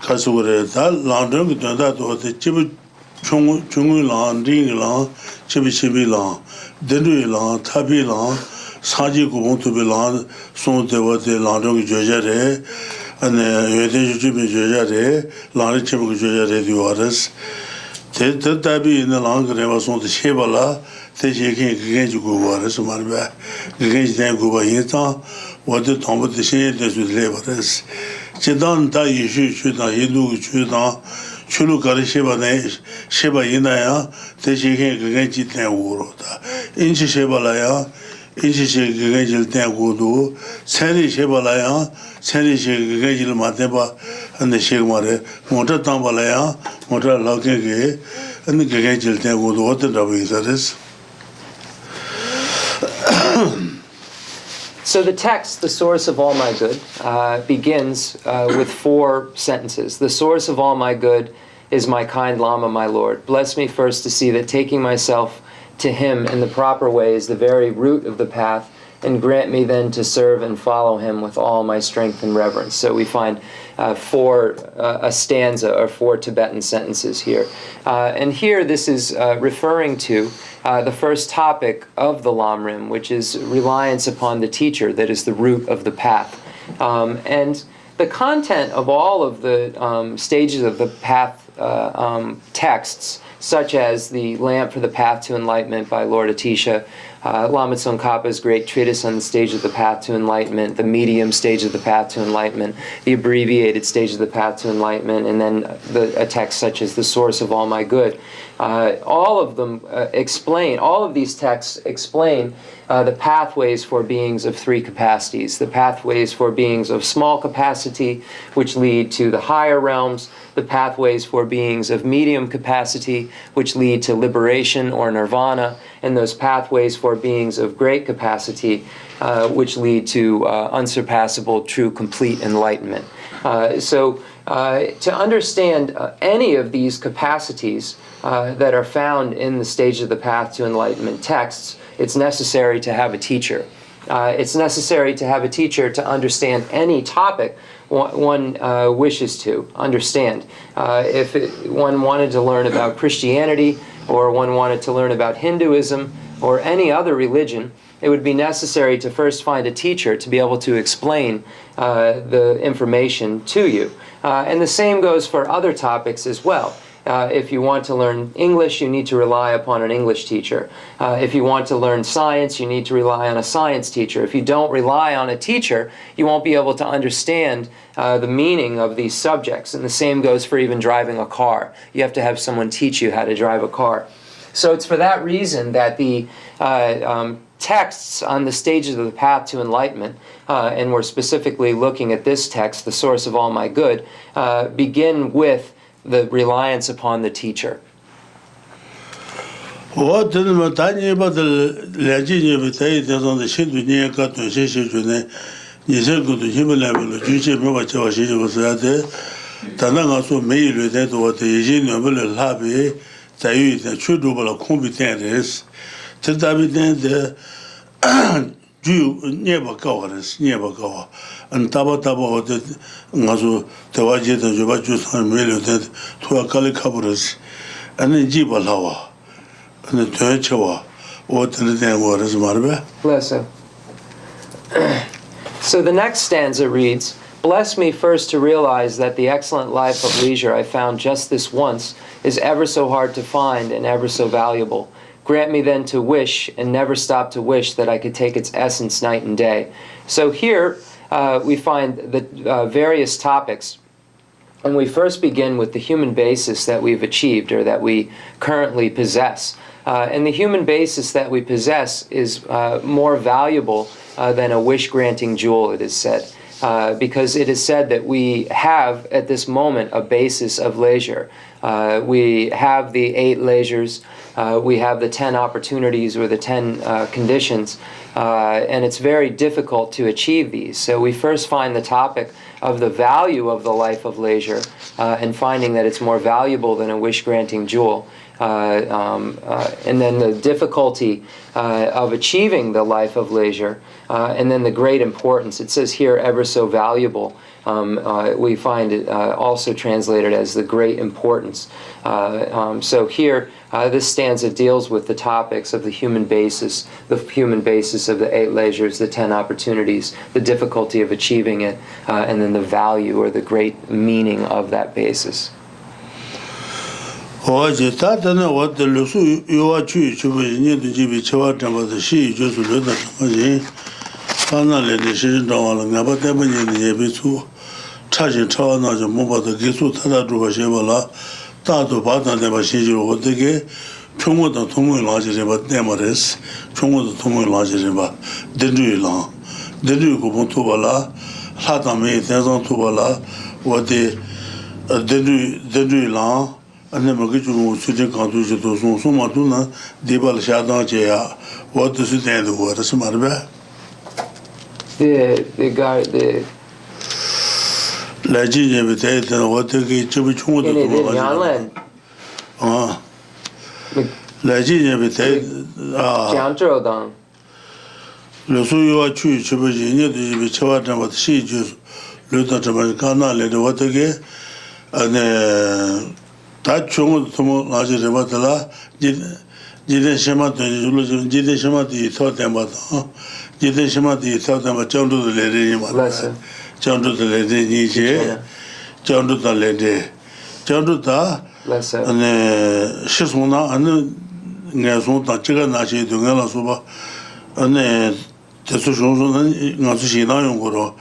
가수그래 다 란정 된다도 지금 중국랑 링랑 지비시비랑 데르랑 타비랑 사지구봉투비랑 손대와데 란정 조절해 아니 여대 주비 조절해 란정 지부 조절해 디와르스 대답이 있는 랑그레와 손도 쉐발라 대시게 그게 주고 와르스 말바 그게 된 거가 인상 어디 동부도 신의 레버스 제단 다 이슈 주다 예도 주다 출루 가르시바네 쉐바 이나야 대시게 그게 지된 우로다 인치 쉐발라야 인치 그게 질된 고도 세리 쉐발라야 세리 그게 질 맞대바 근데 쉐마레 모터 담발라야 모터 라게게 근데 그게 질된 고도 어떤다고 있어res. So the text, the source of all my good, begins with 4 sentences. The source of all my good is my kind Lama, my Lord. Bless me first to see that taking myself to him in the proper way is the very root of the path, and grant me then to serve and follow him with all my strength and reverence. So we find a stanza or 4 Tibetan sentences here. And here this is referring to the first topic of the Lamrim, which is reliance upon the teacher that is the root of the path. And the content of all of the stages of the path texts, such as the Lamp for the Path to Enlightenment by Lord Atisha, Lama Tsongkhapa's great treatise on the stage of the path to enlightenment, the medium stage of the path to enlightenment, the abbreviated stage of the path to enlightenment, and then a text such as the source of all my good. All of them all of these texts explain the pathways for beings of 3 capacities, the pathways for beings of small capacity, which lead to the higher realms, the pathways for beings of medium capacity, which lead to liberation or nirvana, and those pathways for beings of great capacity, which lead to unsurpassable, true, complete enlightenment. So to understand any of these capacities that are found in the stage of the path to enlightenment texts, it's necessary to have a teacher. It's necessary to have a teacher to understand any topic one wishes to understand. If one wanted to learn about Christianity, or one wanted to learn about Hinduism, or any other religion, it would be necessary to first find a teacher to be able to explain the information to you. And the same goes for other topics as well. If you want to learn English, you need to rely upon an English teacher. If you want to learn science, you need to rely on a science teacher. If you don't rely on a teacher, you won't be able to understand the meaning of these subjects. And the same goes for even driving a car. You have to have someone teach you how to drive a car. So it's for that reason that the texts on the stages of the path to enlightenment, and we're specifically looking at this text, the source of all my good, begin with the reliance upon the teacher. Bless him. So the next stanza reads, "Bless me first to realize that the excellent life of leisure I found just this once is ever so hard to find and ever so valuable. Grant me then to wish and never stop to wish that I could take its essence night and day." So here we find the various topics, and we first begin with the human basis that we've achieved or that we currently possess. And the human basis that we possess is more valuable than a wish-granting jewel, it is said. Because it is said that we have at this moment a basis of leisure. We have the 8 leisures, we have the 10 opportunities or the 10 conditions, and it's very difficult to achieve these. So we first find the topic of the value of the life of leisure and finding that it's more valuable than a wish-granting jewel. And then the difficulty of achieving the life of leisure, and then the great importance. It says here, ever so valuable. We find it also translated as the great importance. So here, this stanza deals with the topics of the human basis of the 8 leisures, the 10 opportunities, the difficulty of achieving it, and then the value or the great meaning of that basis. 어제 다다는 어떤 루수 요아추 주변에 집이 처왔다고 시 조수로다 뭐지 하나를 시진정하는 나바 때문에 예비수 차진 차와나서 못 받아 계속 타다주고 해봐라 다도 받아내 봐 시지로 어떻게 평모도 통을 나지래 봐 때말에스 평모도 통을 나지래 봐 된주이라 된주고 본토발라 하다메 대선 토발라 어디 된주이라 안에 먹이 주고 수제 가두지도 소소마도나 디발 샤다제야 what 되는 거라서 말봐 The 라지제 베테는 어떻게 좀 총도 좀 아 라지제 베테 아 장저당 로수요와 추 주변에 집이 처왔다고 시주 르다 저번 가나래도 어떻게 안에 다 총도 좀 나지래 봐달라 지대 셔마도 줄로 지대 셔마도 서대마다 지대 셔마도 서대마 정도도 내리니 말아 정도도 내리니 이제 정도도 내리 정도다 안에 시송나 안에 내송다 제가 나시 동안라서 봐 안에 대소송은 나서 시나용 거로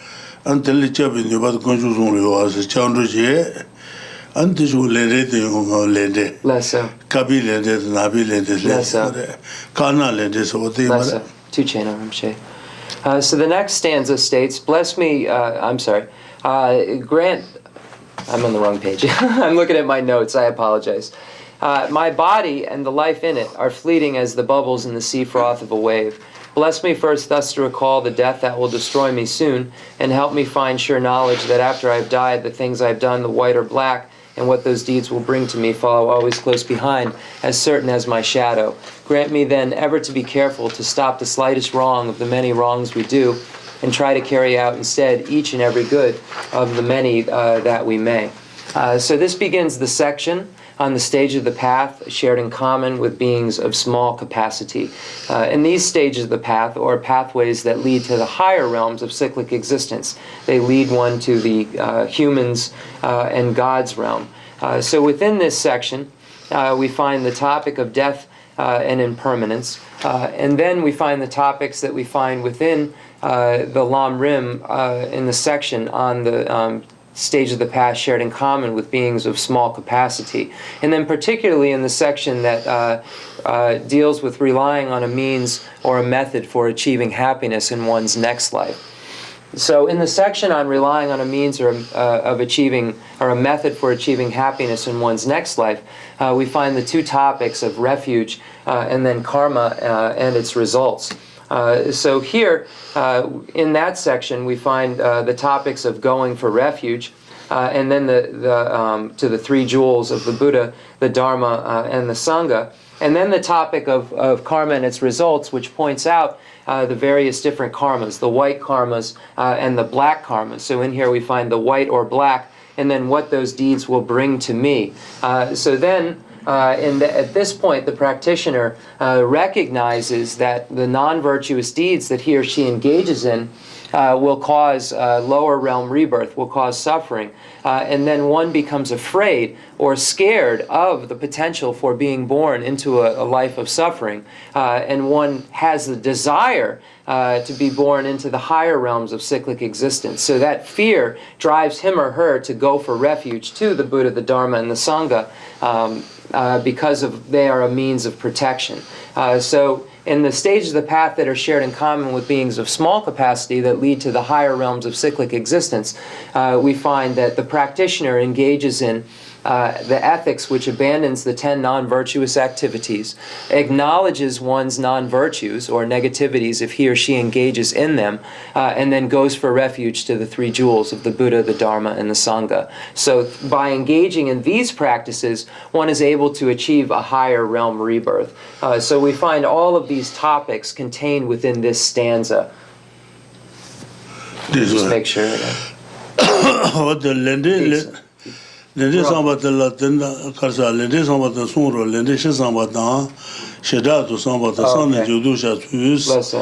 안 들리잡이 봐도 건조송으로 와서 정도지 안티조 레레데 요레데 Lesso. 카빌레데 나빌레데 레서 카나레데 소데 Lesso. To Chenmo Rinpoche. So the next stanza states, bless me, I'm sorry, grant, I'm on the wrong page. I'm looking at my notes, I apologize. My body and the life in it are fleeting as the bubbles in the sea froth of a wave. Bless me first thus to recall the death that will destroy me soon, and help me find sure knowledge that after I've died, the things I've done, the white or black, and what those deeds will bring to me follow always close behind, as certain as my shadow. Grant me then ever to be careful to stop the slightest wrong of the many wrongs we do, and try to carry out instead each and every good of the many that we may. So this begins the section on the stage of the path shared in common with beings of small capacity. In these stages of the path, or pathways that lead to the higher realms of cyclic existence, they lead one to the humans and God's realm. So within this section, we find the topic of death and impermanence, and then we find the topics that we find within the Lamrim in the section on the stage of the path shared in common with beings of small capacity. And then particularly in the section that deals with relying on a means or a method for achieving happiness in one's next life. So in the section on relying on a means or of achieving, or a method for achieving happiness in one's next life, we find the 2 topics of refuge and then karma and its results. So here, in that section, we find the topics of going for refuge, and then to the 3 jewels of the Buddha, the Dharma, and the Sangha, and then the topic of karma and its results, which points out the various different karmas, the white karmas and the black karmas. So in here we find the white or black, and then what those deeds will bring to me. So then, at this point, the practitioner recognizes that the non-virtuous deeds that he or she engages in will cause lower realm rebirth, will cause suffering. And then one becomes afraid or scared of the potential for being born into a life of suffering. And one has the desire to be born into the higher realms of cyclic existence. So that fear drives him or her to go for refuge to the Buddha, the Dharma, and the Sangha, because they are a means of protection. So in the stages of the path that are shared in common with beings of small capacity that lead to the higher realms of cyclic existence, we find that the practitioner engages in the ethics which abandons the 10 non-virtuous activities, acknowledges one's non-virtues or negativities if he or she engages in them, and then goes for refuge to the 3 jewels of the Buddha, the Dharma, and the Sangha. So by engaging in these practices, one is able to achieve a higher realm rebirth. So we find all of these topics contained within this stanza. Just make sure. Lende sambata la tenda karsa lende sambata sunro lende she sambata sheda to sambata sanne judu sha tuus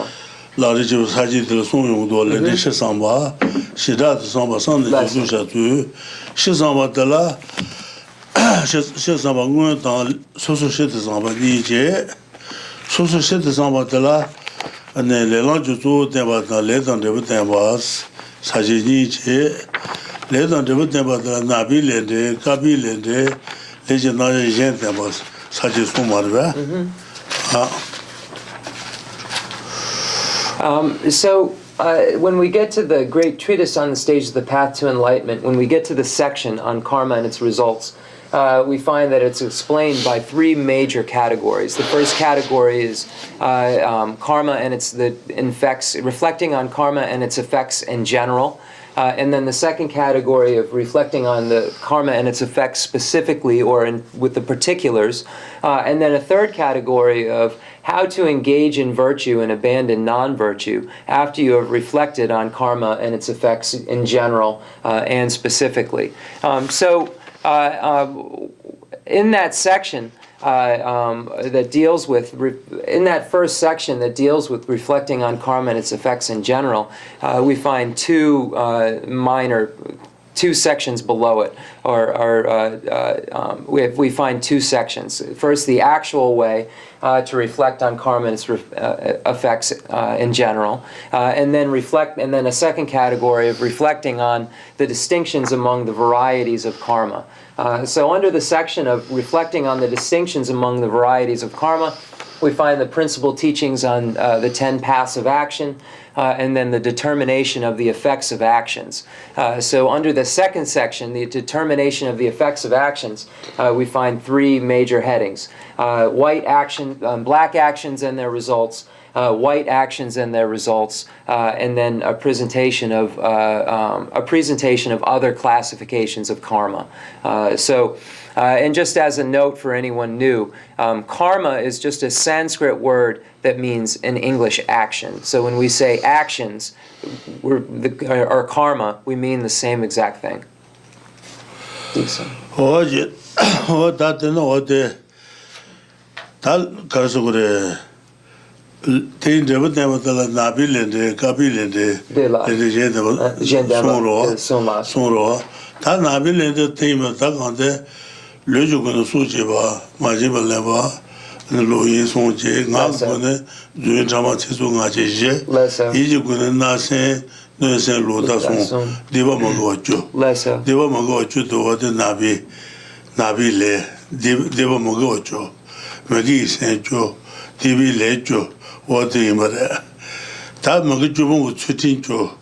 la rejo saji de son yong do lende she samba sheda to samba sanne judu sha tu she sambata la she samba ngun ta so she de samba di je so she de sambata la ne le lan ju to de ba ta le dan de ba bas saji ni je Ledan de Buddha Nabi Lende, Kabi Lende, legendary gente was such as Sumarva. So when we get to the great treatise on the stage of the path to enlightenment, when we get to the section on karma and its results, we find that it's explained by 3 major categories. The first category is karma and its effects, reflecting on karma and its effects in general. And then the second category of reflecting on the karma and its effects specifically or with the particulars. And then a third category of how to engage in virtue and abandon non-virtue after you have reflected on karma and its effects in general and specifically. In that section, that deals with, in that first section that deals with reflecting on karma and its effects in general, we find 2 sections below it, we find 2 sections. First, the actual way to reflect on karma and its effects in general, and then a second category of reflecting on the distinctions among the varieties of karma. So under the section of reflecting on the distinctions among the varieties of karma, we find the principal teachings on the 10 paths of action, and then the determination of the effects of actions. So under the second section, the determination of the effects of actions, we find 3 major headings: white action, black actions and their results, white actions and their results, and then a presentation of other classifications of karma. And just as a note for anyone new, karma is just a Sanskrit word that means in English action. So when we say actions or karma, we mean the same exact thing. Lejugun Sujiba, Majiba Leva, Loyin Sonje, Nagune, Juin Jama Tisunga Jije, Ijugun Nase, Nusen Lodason, Diva Mogocho, Diva Mogocho to what the Nabi Le, Diva Mogocho, Magi Sencho, Divi Lecho, what the Imada. That Magajubu would Sutincho,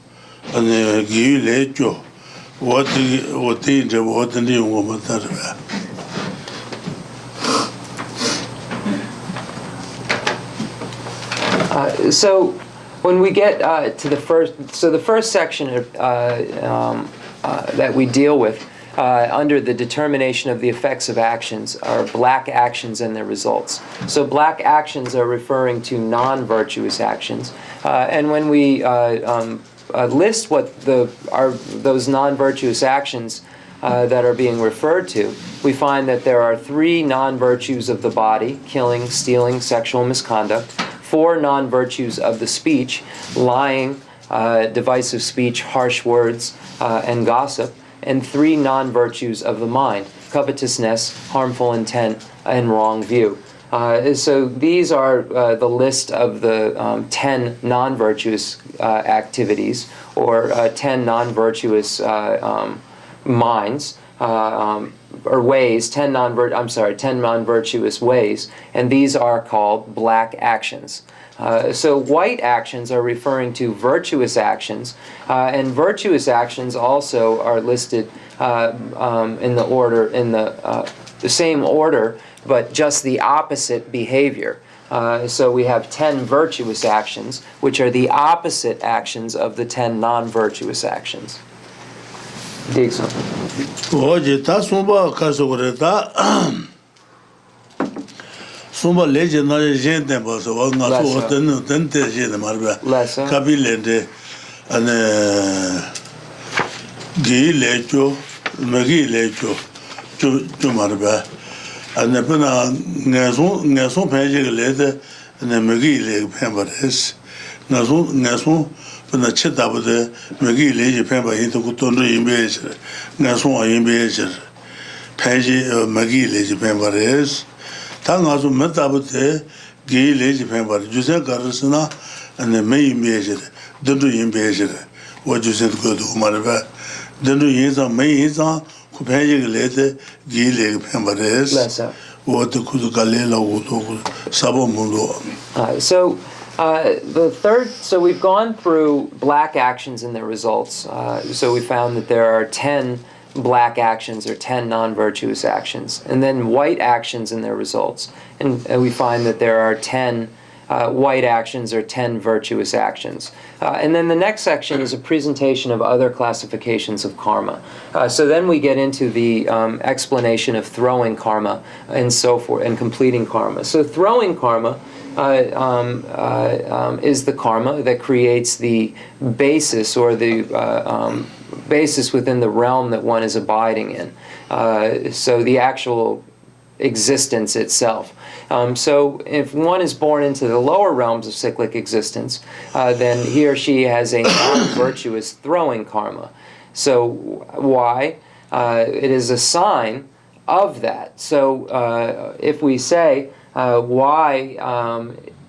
and Gi Lecho, what the new woman that. So when we get to the first section that we deal with under the determination of the effects of actions are black actions and their results. So black actions are referring to non-virtuous actions, and when we list what those non-virtuous actions that are being referred to, we find that there are 3 non-virtues of the body: killing, stealing, sexual misconduct; 4 non-virtues of the speech: lying, divisive speech, harsh words, and gossip; and 3 non-virtues of the mind: covetousness, harmful intent, and wrong view. So these are the list of the 10 non-virtuous activities, or 10 non-virtuous minds, or ways, 10 non-virtuous ways, and these are called black actions. So white actions are referring to virtuous actions, and virtuous actions also are listed in the order, in the same order, but just the opposite behavior. So we have 10 virtuous actions, which are the opposite actions of the 10 non-virtuous actions. Dixon. 어제 다 숨바 가서 그랬다. 숨바 레제 나제 젠데 봐서 와가서 어떤 때제는 말이야. 카빌렌데 안에 기레죠. 먹이레죠. 좀 말이야. 안에 보나 내손 배제를 해도 안에 먹이레 펜버스. 내손 but Chetabude, Magi Lady Pemba into Kutondo Imbezer, Nason Imbezer, Paji Magi Lady Pemba is, Tangazu Metabute, Gay Lady Pemba, Jose Garasana, and the May Imbezer, Dundu Imbezer, what you said go to Marva, Dundu Yinza, May Yinza, Kupaji later, Gay Lady Pemba is, what the Kuzukalela would Sabo Mundo. The third, so we've gone through black actions and their results. So we found that there are 10 black actions or 10 non-virtuous actions, and then white actions and their results. And we find that there are 10 white actions or 10 virtuous actions. And then the next section is a presentation of other classifications of karma. So then we get into the explanation of throwing karma and so forth, and completing karma. So throwing karma is the karma that creates the basis or the basis within the realm that one is abiding in. So the actual existence itself. So if one is born into the lower realms of cyclic existence, then he or she has a non-virtuous throwing karma. So why? It is a sign of that. So if we say, why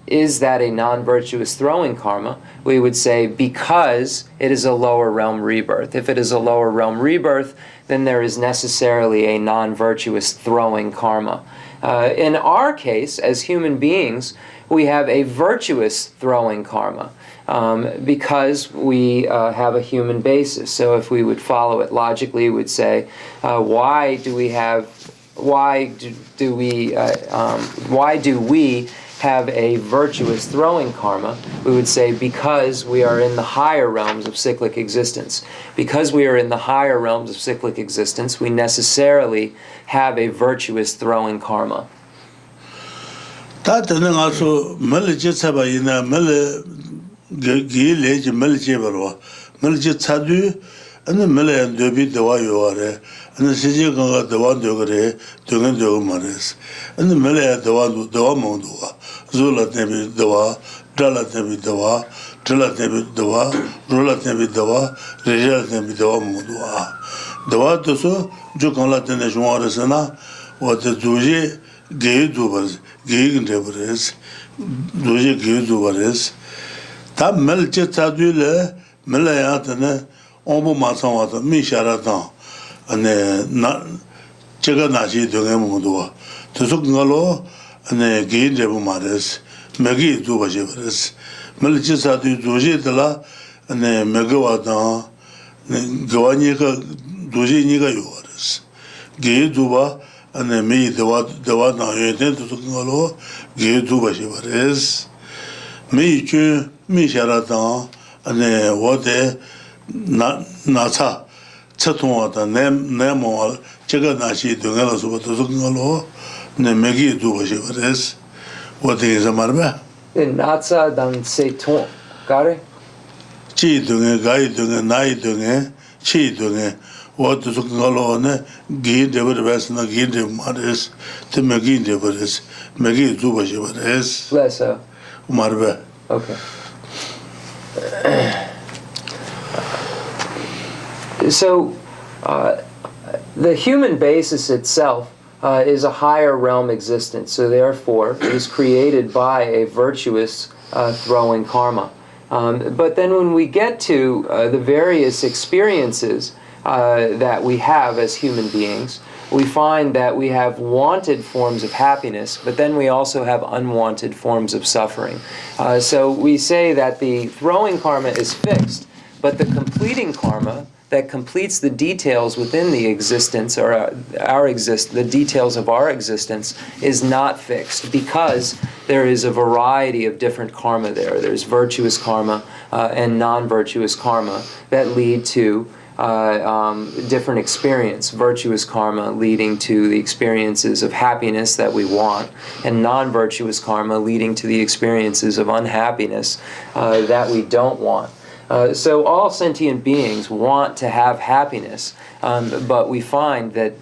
is that a non-virtuous throwing karma? We would say because it is a lower realm rebirth. If it is a lower realm rebirth, then there is necessarily a non-virtuous throwing karma. In our case, as human beings, we have a virtuous throwing karma because we have a human basis. So if we would follow it logically, we would say, why do we have a virtuous throwing karma? We would say because we are in the higher realms of cyclic existence. Because we are in the higher realms of cyclic existence, we necessarily have a virtuous throwing karma. Tataning also Melchizaba in a Gilage Melchibarwa, Melchizadu, and the Mele and Debi the Wayuare, and the Sijanga the one dogre, Tungan Domares, and the Mele the one Dawamondua, Zula Nebi Dawa, Dala Nebi Dawa, Dala Nebi Dawa, Rula Nebi Dawa, Rejal Nebi Dawa Mudua. Dawa Toso, Jukanla Teneshuaresana, what the Duji gay dubers, gay endeavors, Duji gay dubers. Tam Melchizadule, Melayatane. Ombo Masawata, Misharatan, and Cheganashi Dungamudo, Tusukalo, and Gain Jabumares, Magi Dubashivares, Melchisatu Dujitala, and Megawatan, Gawanika Dujinika Yoris, Gay Duba, and me the Watan, Tusukalo, Gay Dubashivares, Michu, Misharatan, and what Nasa Chatumata, Nemo, Cheganashi, Dungalas, what to Zungalo, Nemegi Dubashivares. What is a marba? In Natsa dan Seton, Gare? Chi Dunga, Gai Dunga, Nai Dunga, Chi Dunga, what to Zungalo, Gin Deveres, Nagin de Mares, the Megin Deveres, Megi Dubashivares. Bless her. Marba. Okay. So, the human basis itself is a higher realm existence. So therefore, it is created by a virtuous throwing karma. But then when we get to the various experiences that we have as human beings, we find that we have wanted forms of happiness, but then we also have unwanted forms of suffering. So we say that the throwing karma is fixed, but the completing karma, that completes the details within the existence or the details of our existence is not fixed, because there is a variety of different karma there. There's virtuous karma and non-virtuous karma that lead to different experience. Virtuous karma leading to the experiences of happiness that we want, and non-virtuous karma leading to the experiences of unhappiness that we don't want. So all sentient beings want to have happiness, but we find that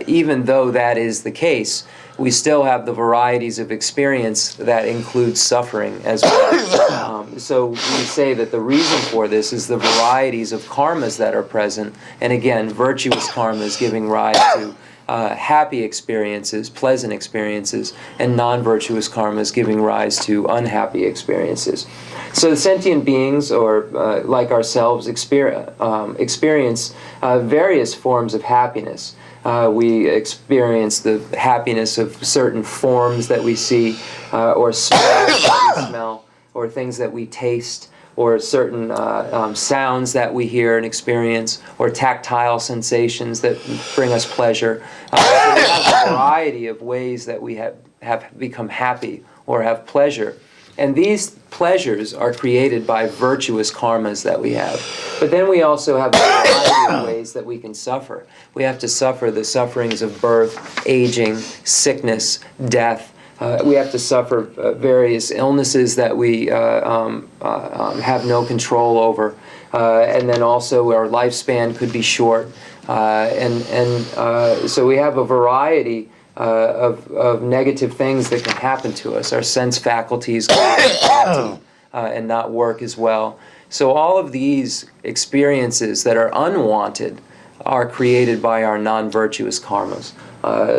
even though that is the case, we still have the varieties of experience that include suffering as well. So we say that the reason for this is the varieties of karmas that are present. And again, virtuous karmas giving rise to happy experiences, pleasant experiences, and non-virtuous karmas giving rise to unhappy experiences. So the sentient beings, or like ourselves, experience various forms of happiness. We experience the happiness of certain forms that we see, or smells that we smell, or things that we taste, or certain sounds that we hear and experience, or tactile sensations that bring us pleasure. So we have a variety of ways that we have become happy or have pleasure. And these pleasures are created by virtuous karmas that we have. But then we also have a variety of ways that we can suffer. We have to suffer the sufferings of birth, aging, sickness, death. We have to suffer various illnesses that we have no control over. And then also our lifespan could be short. So we have a variety of negative things that can happen to us. Our sense faculties can and not work as well. So all of these experiences that are unwanted are created by our non-virtuous karmas.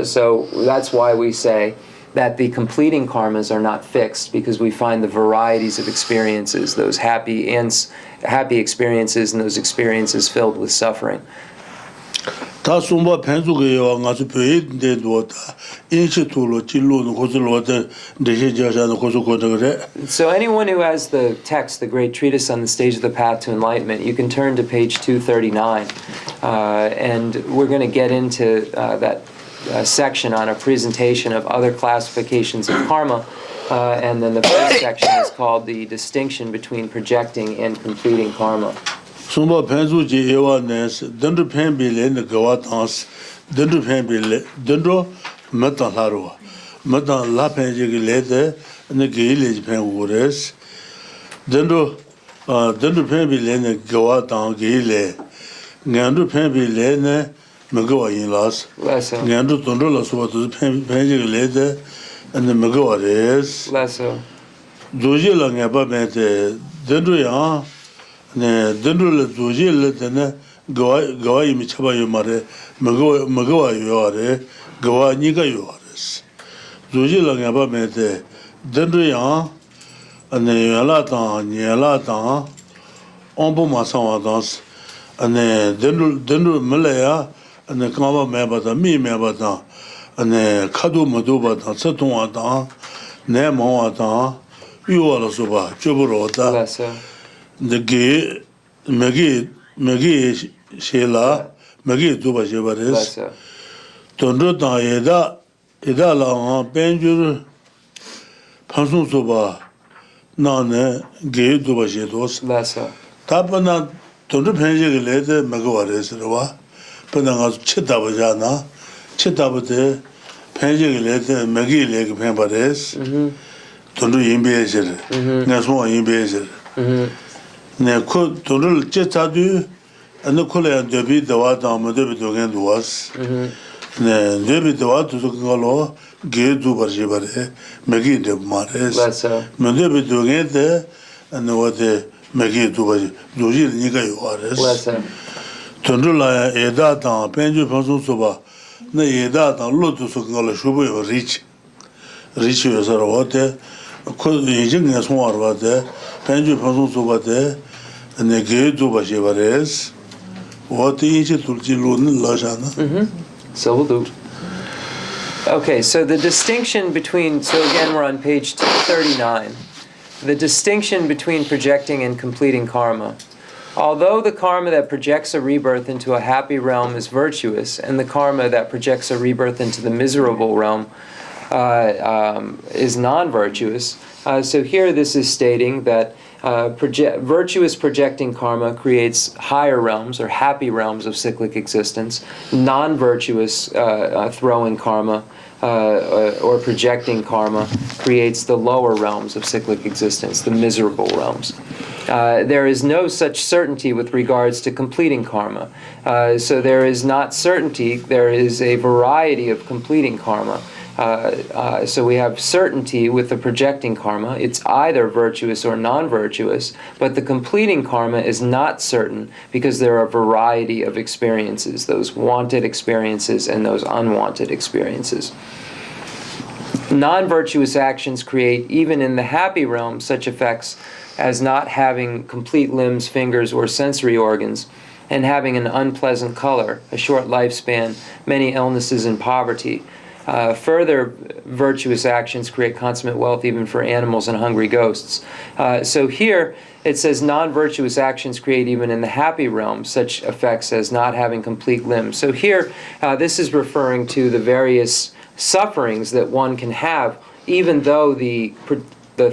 So that's why we say that the completing karmas are not fixed, because we find the varieties of experiences, those happy experiences and those experiences filled with suffering. 다 숨바 펜주게요 가서 베이데도 인시투로 진로는 고슬로데 대시자자는 고속고데. So anyone who has the text, the great treatise on the stage of the path to enlightenment, you can turn to page 239, and we're going to get into that section on a presentation of other classifications of karma, and then the first section is called the distinction between projecting and completing karma. 숨바 펜주지 에와네스 던드 펜빌레네 가와탄스 던드 펜빌레 던드 마탄하로 마탄 라펜지기 레데 네게일레지 펜고레스 던드 던드 펜빌레네 가와탄 게일레 냥드 펜빌레네 메가와인라스 냥드 던드라스와도 펜지기 레데 네 메가와레스 Lesso. 조지랑에 바메데 던드야 네 던돌 조지를 때는 거와이 미쳐봐요 말에 먹어와요 아래 거와니가 요아레스 조지랑에 바메데 던도야 아네 야라타 냐라타 엄보마상와다스 아네 던돌 몰래야 아네 까마 매바다 미매바다 아네 카도 모도바다 서통와다 내 모와다 요와라서바 좁으로다 the Magi Shela, Magi Tuba Shivaris, Tondota Eda La Benjur Pansun Soba, Nane, Gay Tuba Shitos, Tapana Tondu Penjig later, Magawares, Rova, Pananga Chitabajana, Chitabate, Penjig later, Magi Lake Pampares, Tondu Imbezer, Nasmo Imbezer. 네, 그 돈을 제자도 안 콜레야 데비 다와다 모데비 도겐 도와스. 네, 데비 다와도 그걸로 게도 버지바레 메기데 마레스. 모데비 도겐데 안 와데 메기도 버지 도지 니가 요아레스. 돈을라 에다다 벤주 방송소바 네 에다다 로도서 그걸로 쇼보요 리치여서 와데 그 이제는 소화하는데 벤주 방송소바데 So we'll do. Okay, so the distinction between, so again we're on page 239, the distinction between projecting and completing karma. Although the karma that projects a rebirth into a happy realm is virtuous, and the karma that projects a rebirth into the miserable realm is non-virtuous, so here this is stating that virtuous projecting karma creates higher realms or happy realms of cyclic existence. Non-virtuous throwing karma or projecting karma creates the lower realms of cyclic existence, the miserable realms. There is no such certainty with regards to completing karma. So there is not certainty, there is a variety of completing karma. So we have certainty with the projecting karma. It's either virtuous or non-virtuous, but the completing karma is not certain because there are a variety of experiences, those wanted experiences and those unwanted experiences. Non-virtuous actions create, even in the happy realm, such effects as not having complete limbs, fingers, or sensory organs, and having an unpleasant color, a short lifespan, many illnesses, and poverty. Further virtuous actions create consummate wealth even for animals and hungry ghosts. So here it says non-virtuous actions create even in the happy realm such effects as not having complete limbs. So here this is referring to the various sufferings that one can have even though the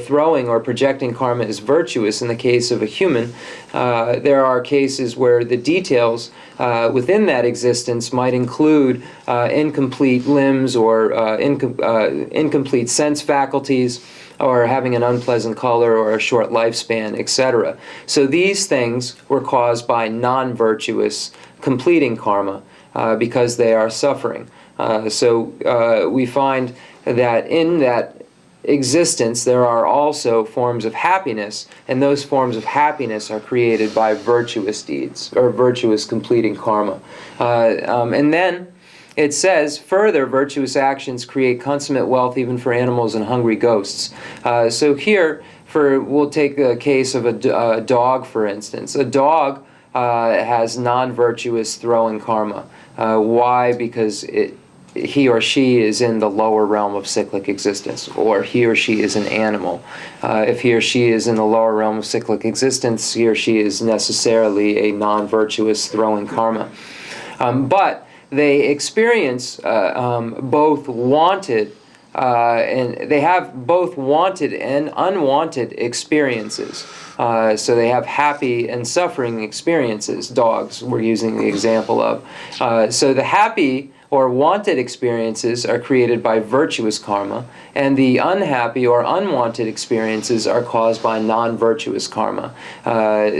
throwing or projecting karma is virtuous in the case of a human. There are cases where the details within that existence might include incomplete limbs or incomplete sense faculties or having an unpleasant color or a short lifespan, etc. So these things were caused by non-virtuous completing karma because they are suffering. So we find that in that existence there are also forms of happiness, and those forms of happiness are created by virtuous deeds or virtuous completing karma. And then it says, further, virtuous actions create consummate wealth even for animals and hungry ghosts. So here, we'll take the case of a dog, for instance. A dog has non-virtuous throwing karma. Why? Because he or she is in the lower realm of cyclic existence, or he or she is an animal. If he or she is in the lower realm of cyclic existence, he or she is necessarily a non-virtuous throwing karma. But they experience both wanted, and they have both wanted and unwanted experiences. So they have happy and suffering experiences. Dogs we're using the example of. So the happy or wanted experiences are created by virtuous karma, and the unhappy or unwanted experiences are caused by non-virtuous karma.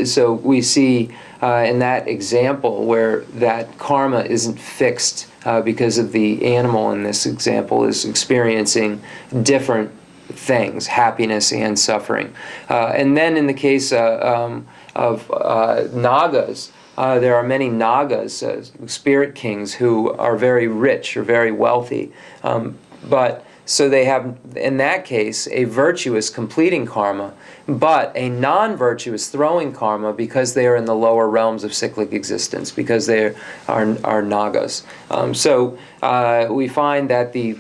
So we see in that example where that karma isn't fixed because of the animal in this example is experiencing different things, happiness and suffering. And then in the case of Nagas, there are many Nagas, spirit kings, who are very rich or very wealthy. But so they have, in that case, a virtuous completing karma, but a non-virtuous throwing karma because they are in the lower realms of cyclic existence, because they are Nagas. So we find that the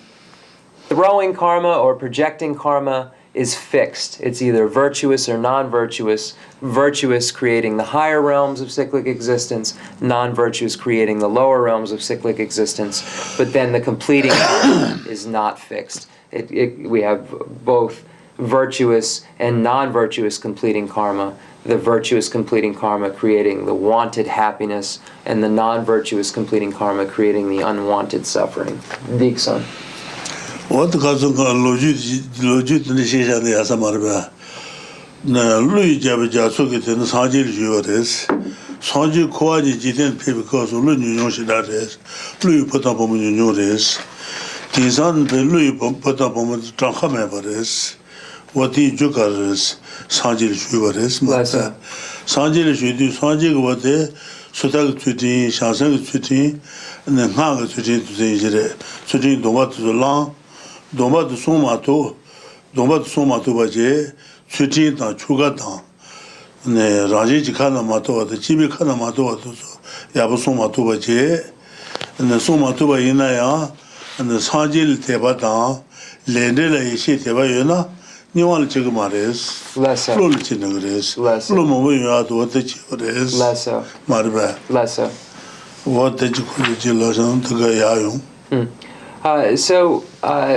throwing karma or projecting karma is fixed. It's either virtuous or non-virtuous. Virtuous creating the higher realms of cyclic existence, non-virtuous creating the lower realms of cyclic existence. But then the completing karma is not fixed. We have both virtuous and non-virtuous completing karma. The virtuous completing karma creating the wanted happiness, and the non-virtuous completing karma creating the unwanted suffering. Dixon. What the cause of logic in the Shisha de Asamarba? Louis Jabajasuki and Saji Juarez, Saji Kuaji Jitan because of Louis Yoshidares, Louis put up on Yores, Tizan Louis put up on Tranhamevares, what the Jukares, Saji Juarez, Saji Judu, Saji Wate, Sutak Tuti, Shasan Tuti, and then Haga Tuti to the Jere, Tuti Domat to the Lang. Domat Somato Baje, Sutin, Chugatan, Raji Kana Mato, the Chibi Kana Mato, Yabusoma Baje, and the Somatuba Inaya, and the Sajil Tebatan, Lendela Ishi Tebayuna, 니와를 지금 말했어. Less so. 로를 지는 그랬어. Less. 로뭐 왜야도 어떻게 그랬어. Less so. 말봐. Less so. 어떻게 그러지로선 그가 야용. So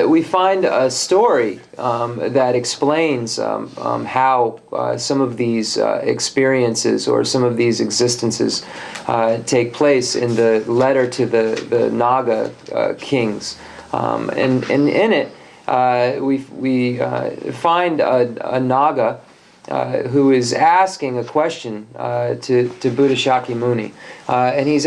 we find a story that explains how some of these experiences or some of these existences take place in the letter to the Naga kings. And in it, we find a Naga who is asking a question to Buddha Shakyamuni. And he's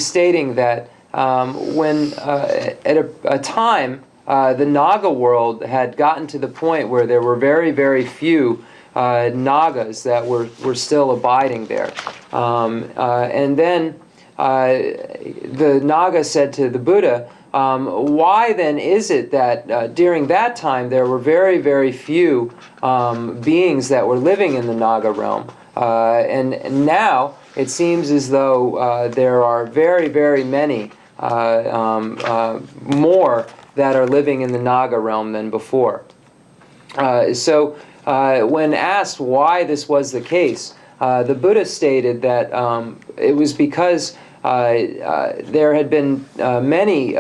stating that when at a time the Naga world had gotten to the point where there were very, very few Nagas that were still abiding there. And then the Naga said to the Buddha, why then is it that during that time there were very, very few beings that were living in the Naga realm? And now it seems as though there are very, very many more that are living in the Naga realm than before. So when asked why this was the case, the Buddha stated that it was because there had been many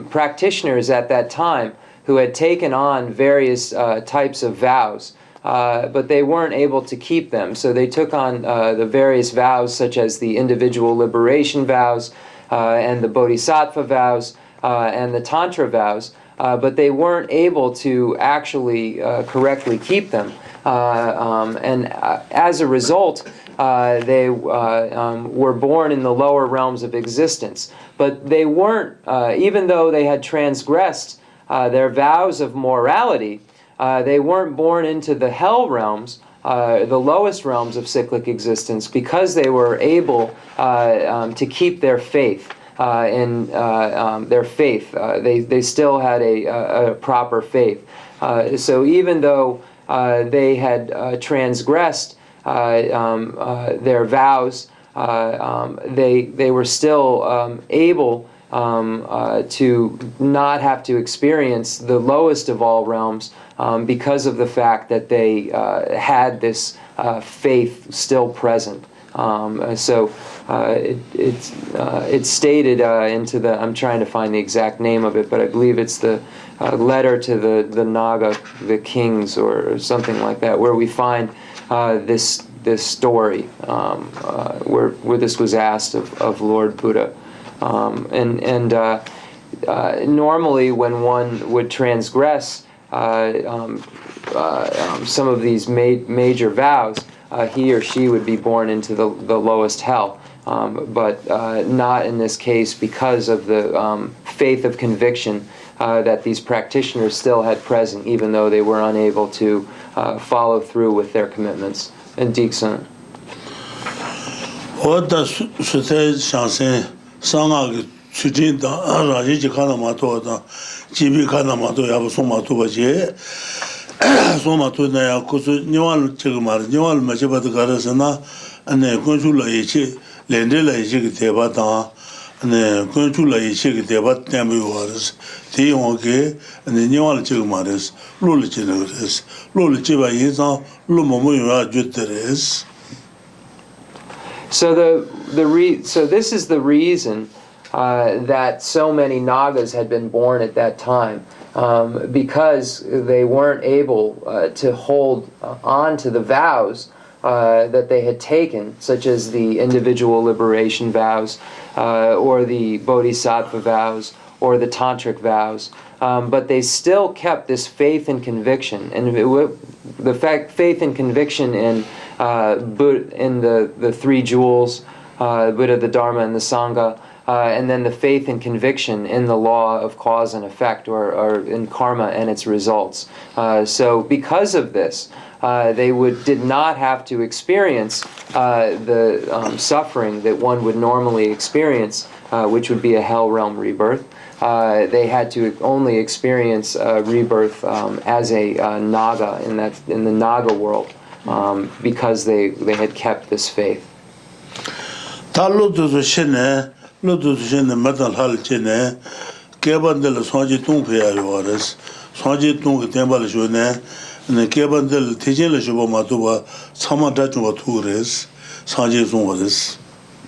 practitioners at that time who had taken on various types of vows, but they weren't able to keep them. So they took on the various vows, such as the individual liberation vows, and the bodhisattva vows, and the tantra vows, but they weren't able to actually correctly keep them. And as a result, they were born in the lower realms of existence. But they weren't, even though they had transgressed their vows of morality, they weren't born into the hell realms, the lowest realms of cyclic existence, because they were able to keep their faith. In their faith, they still had a proper faith. So even though they had transgressed their vows, they were still able to not have to experience the lowest of all realms because of the fact that they had this faith still present. So it's stated into the, I'm trying to find the exact name of it, but I believe it's the letter to the Naga, the kings, or something like that, where we find this story where this was asked of Lord Buddha. Normally when one would transgress some of these major vows, he or she would be born into the lowest hell. But not in this case, because of the faith of conviction that these practitioners still had present, even though they were unable to follow through with their commitments. And Dixon. So so this is the reason that so many Nagas had been born at that time, because they weren't able to hold on to the vows that they had taken, such as the individual liberation vows, or the bodhisattva vows, or the tantric vows. But they still kept this faith and conviction, and faith and conviction in the three jewels, Buddha, the Dharma, and the Sangha, and then the faith and conviction in the law of cause and effect, or in karma and its results. So because of this, they did not have to experience the suffering that one would normally experience, which would be a hell realm rebirth. They had to only experience rebirth as a Naga in the Naga world, because they had kept this faith. 개반들 소지 동패야 요아레스 소지 동그 템발 쇼네 개반들 대전을 줘봐도 봐 참아다 좀 투레스 사지 송거레스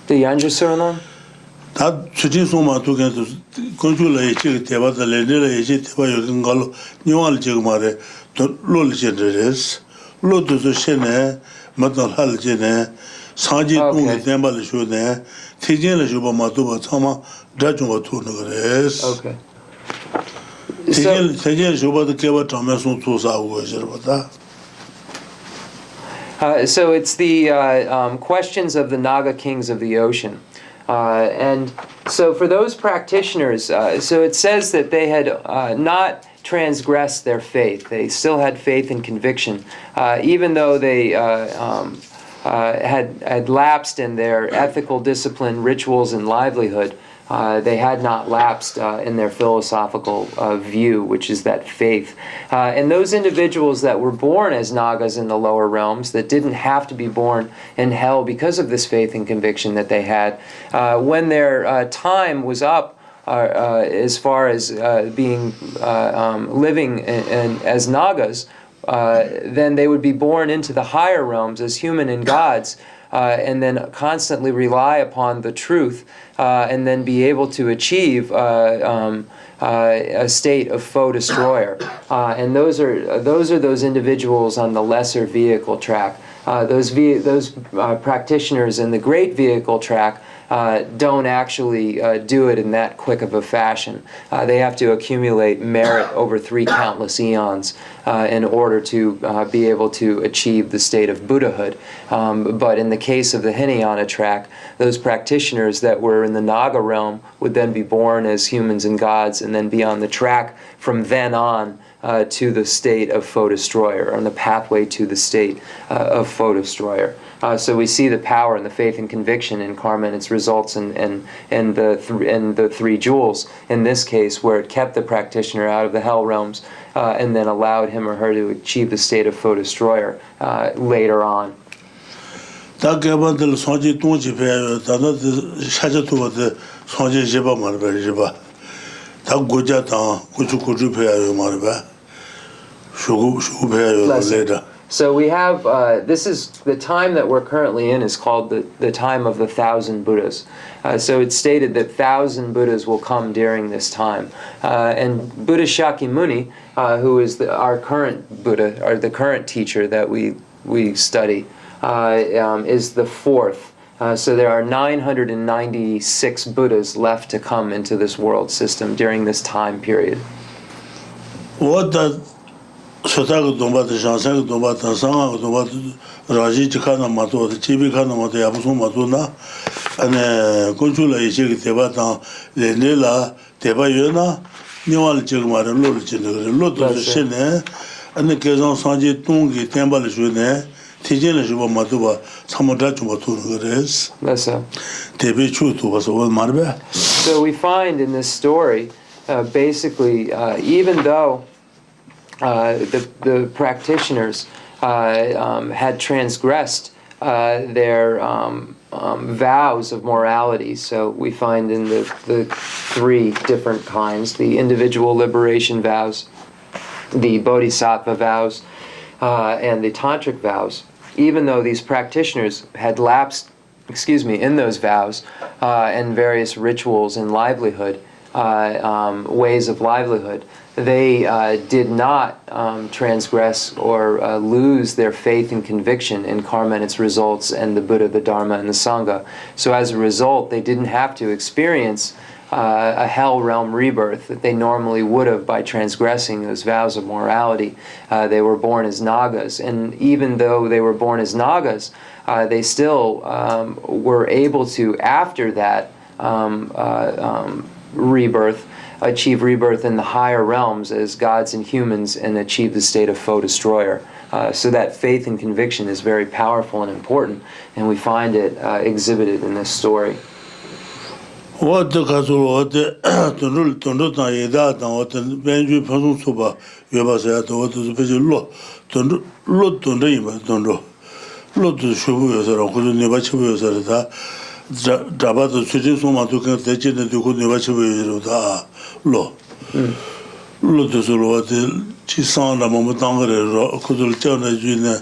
The Yanja Suriname? 다 수진 송마도 그래서 건줄에 지금 대바들 내려에 이제 대바 여긴 걸로 니와를 지금 말해 롤리제레스 로도서 셴네 맞다 할제네 사지 동그 템발 쇼네 대전을 줘봐도 봐 참아 다좀 투르레스 Okay. 대전 줘봐도 개바 점에서 투사하고 있어요. So it's the questions of the Naga kings of the ocean. And so for those practitioners, so it says that they had not transgressed their faith. They still had faith and conviction, even though they had lapsed in their ethical discipline, rituals, and livelihood. They had not lapsed in their philosophical view, which is that faith. And those individuals that were born as Nagas in the lower realms, that didn't have to be born in hell because of this faith and conviction that they had, when their time was up, as far as being living as Nagas, then they would be born into the higher realms as human and gods, and then constantly rely upon the truth, and then be able to achieve a state of foe destroyer. And those are those individuals on the lesser vehicle track. Those practitioners in the great vehicle track don't actually do it in that quick of a fashion. They have to accumulate merit over 3 countless eons in order to be able to achieve the state of Buddhahood. But in the case of the Hinayana track, those practitioners that were in the Naga realm would then be born as humans and gods and then be on the track from then on to the state of foe destroyer, on the pathway to the state of foe destroyer. So we see the power and the faith and conviction in karma and its results, and the 3 jewels in this case, where it kept the practitioner out of the hell realms and then allowed him or her to achieve the state of foe destroyer later on. So we have, this is, the time that we're currently in is called the time of the 1,000 Buddhas. So it's stated that 1,000 Buddhas will come during this time. And Buddha Shakyamuni, who is our current Buddha, or the current teacher that we study, is the 4th. So there are 996 Buddhas left to come into this world system during this time period. 소타고 동바도 장상고 동바도 상하고 동바도 라지 지카나 마도 지비카나 마도 야부송 마도나 아네 건줄에 이제 대바다 레네라 대바여나 녀알 지금 말을 로르지는 로도 신네 아네 계정 상지 동기 템발을 주네 티제를 주고 마도바 참모다 좀 도는 거레스 맞아 대비 추도 와서 말베. So we find in this story basically even though the practitioners had transgressed their vows of morality. So we find in the 3 different kinds, the individual liberation vows, the bodhisattva vows, and the tantric vows. Even though these practitioners had lapsed, in those vows and various rituals and livelihood, ways of livelihood, they did not transgress or lose their faith and conviction in karma and its results and the Buddha, the Dharma, and the Sangha. So as a result, they didn't have to experience a hell realm rebirth that they normally would have by transgressing those vows of morality. They were born as Nagas, and even though they were born as Nagas, they still were able to, after that rebirth, achieve rebirth in the higher realms as gods and humans and achieve the state of foe destroyer. So that faith and conviction is very powerful and important, and we find it exhibited in this story. Dabato Sutin Soma to get the Chin to go to Vachi Lo. Lo to Solo, Chisan, a Momatanga, Kudul Chana Juna,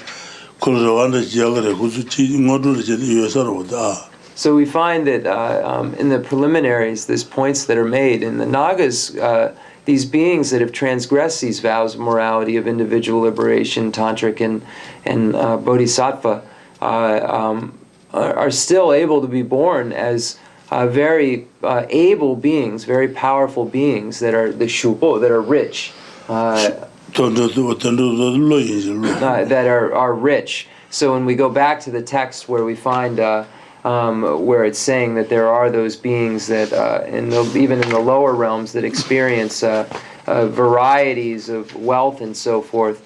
Kuravanda Jagre, who's Modu USA. So we find that in the preliminaries, there's points that are made. In the Nagas, these beings that have transgressed these vows of morality of individual liberation, tantric and bodhisattva, are still able to be born as very able beings, very powerful beings that are the shubo, that are rich, that are rich. So when we go back to the text where we find where it's saying that there are those beings that even in the lower realms that experience varieties of wealth and so forth,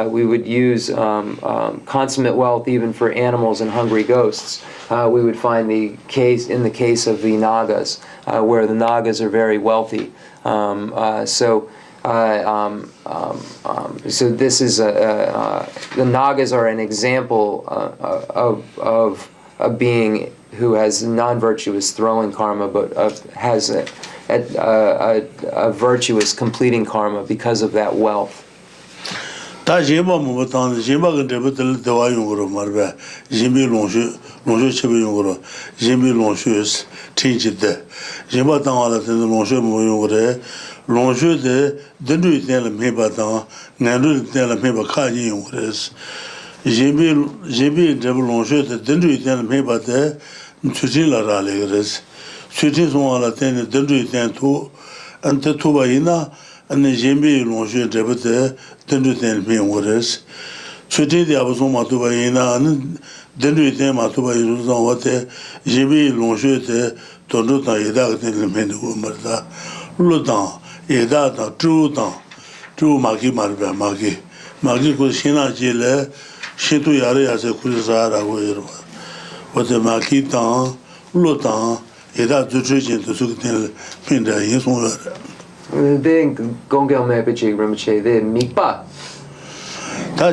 we would use consummate wealth even for animals and hungry ghosts. We would find the case in the case of the Nagas, where the Nagas are very wealthy. So this is the Nagas are an example of a being who has non-virtuous throwing karma, but has a virtuous completing karma because of that wealth. Ta jimba mo tan jimba ke debetel dewa yungro marba jimbi longshu chebe yungro jimbi longshu tinjide jimba tangala de longshu mo yungre longshu de dendu de la meba tan nandu de la meba ka yungres jimbi de longshu de dendu de la meba de tsuji la ra le gres tsuji so ala de dendu de to ante to ba ina ane jimbi longshu debete dendu ten me wores chute de abuso matuba ina ane dendu ten matuba yuzo wate jimbi longshu de tondo ta yeda ten me no marda ludan yeda ta tu magi marba magi ko sina jele shitu yare ase kuza ra go yero wate magi ta ludan yeda zuchu jin to su ten pinda yeso yare The Gongel Mepachi Rinpoche, the Mikpa.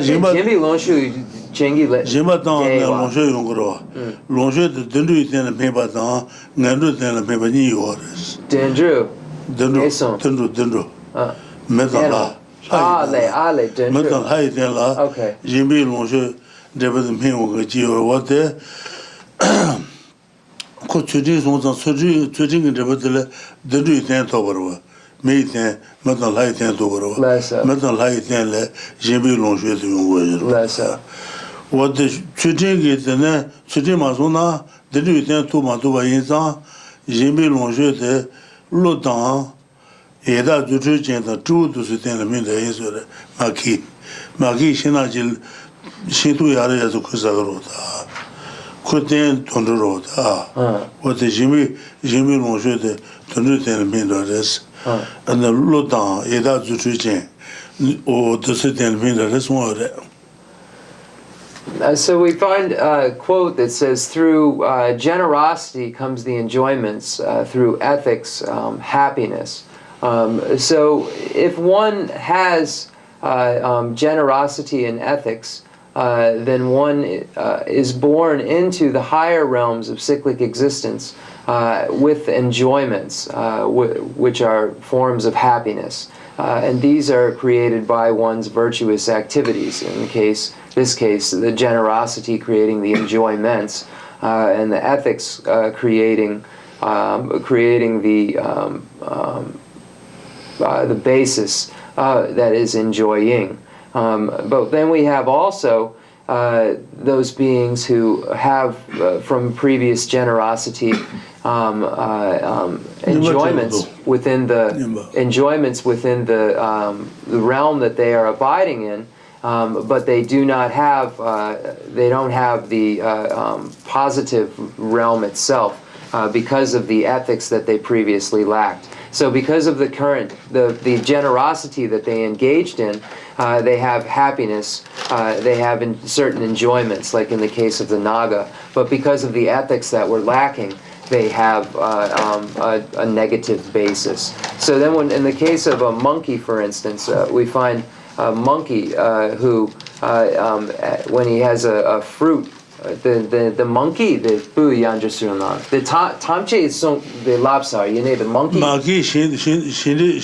Jimmy Lonshu Chengi let Jimba Tang Lonshu Yungro. Lonshu the Dendu ten a paper tang, Nandu ten a paper New Orders. Dendru. Dendru. Metala. Ale, Dendru. Metal High Tela. Okay. Jimmy Lonshu, David Ping Geo, what there. Could Tudis was on Tuding and David Dendu ten Tower. Meeting metal light and over metal light and Jimmy Lonshu to what the shooting is the Mazuna, the new ten to Matuba Insa, Jimmy Lonshu de Lotan, Eda to church and the two to sit in the middle answer, Maki Shinajil Shintu Yare as a Kusagarota. Kutin on the road. What the Jimmy Lonshu de Tunu ten minutes. And the Lotan, Eda Zutrichen, or the Sitan Minda, that's more of that. So we find a quote that says, through generosity comes the enjoyments, through ethics, happiness. So if one has generosity and ethics, then one is born into the higher realms of cyclic existence with enjoyments, which are forms of happiness. And these are created by one's virtuous activities. In this case, the generosity creating the enjoyments, and the ethics creating the basis that is enjoying. But then we have also those beings who have from previous generosity enjoyments within the realm that they are abiding in, but they do not have they don't have the positive realm itself because of the ethics that they previously lacked. So because of the generosity that they engaged in, they have happiness, they have certain enjoyments, like in the case of the Naga. But because of the ethics that were lacking, they have a negative basis. So then in the case of a monkey, for instance, we find a monkey who, when he has a fruit the monkey, the bu yanjuruna. The tamche is so the lobster, you know, the monkey. Maki Shinajil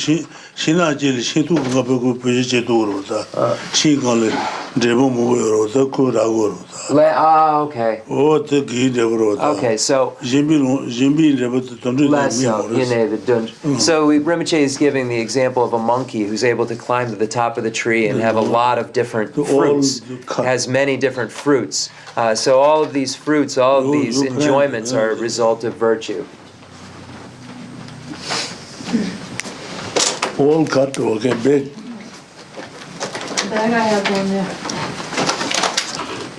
Shintu Gabu Pujitorosa, Shingole, Debo Mugorosa, Kuragorosa. Okay. Oh, the Gidevrosa. Okay, so Jimbi less so, you know, the dunge. So Rinpoche is giving the example of a monkey who's able to climb to the top of the tree and have a lot of different fruits. Has many different fruits. So all of these fruits, all of these enjoyments are a result of virtue. All cut, okay, big. That I have one there.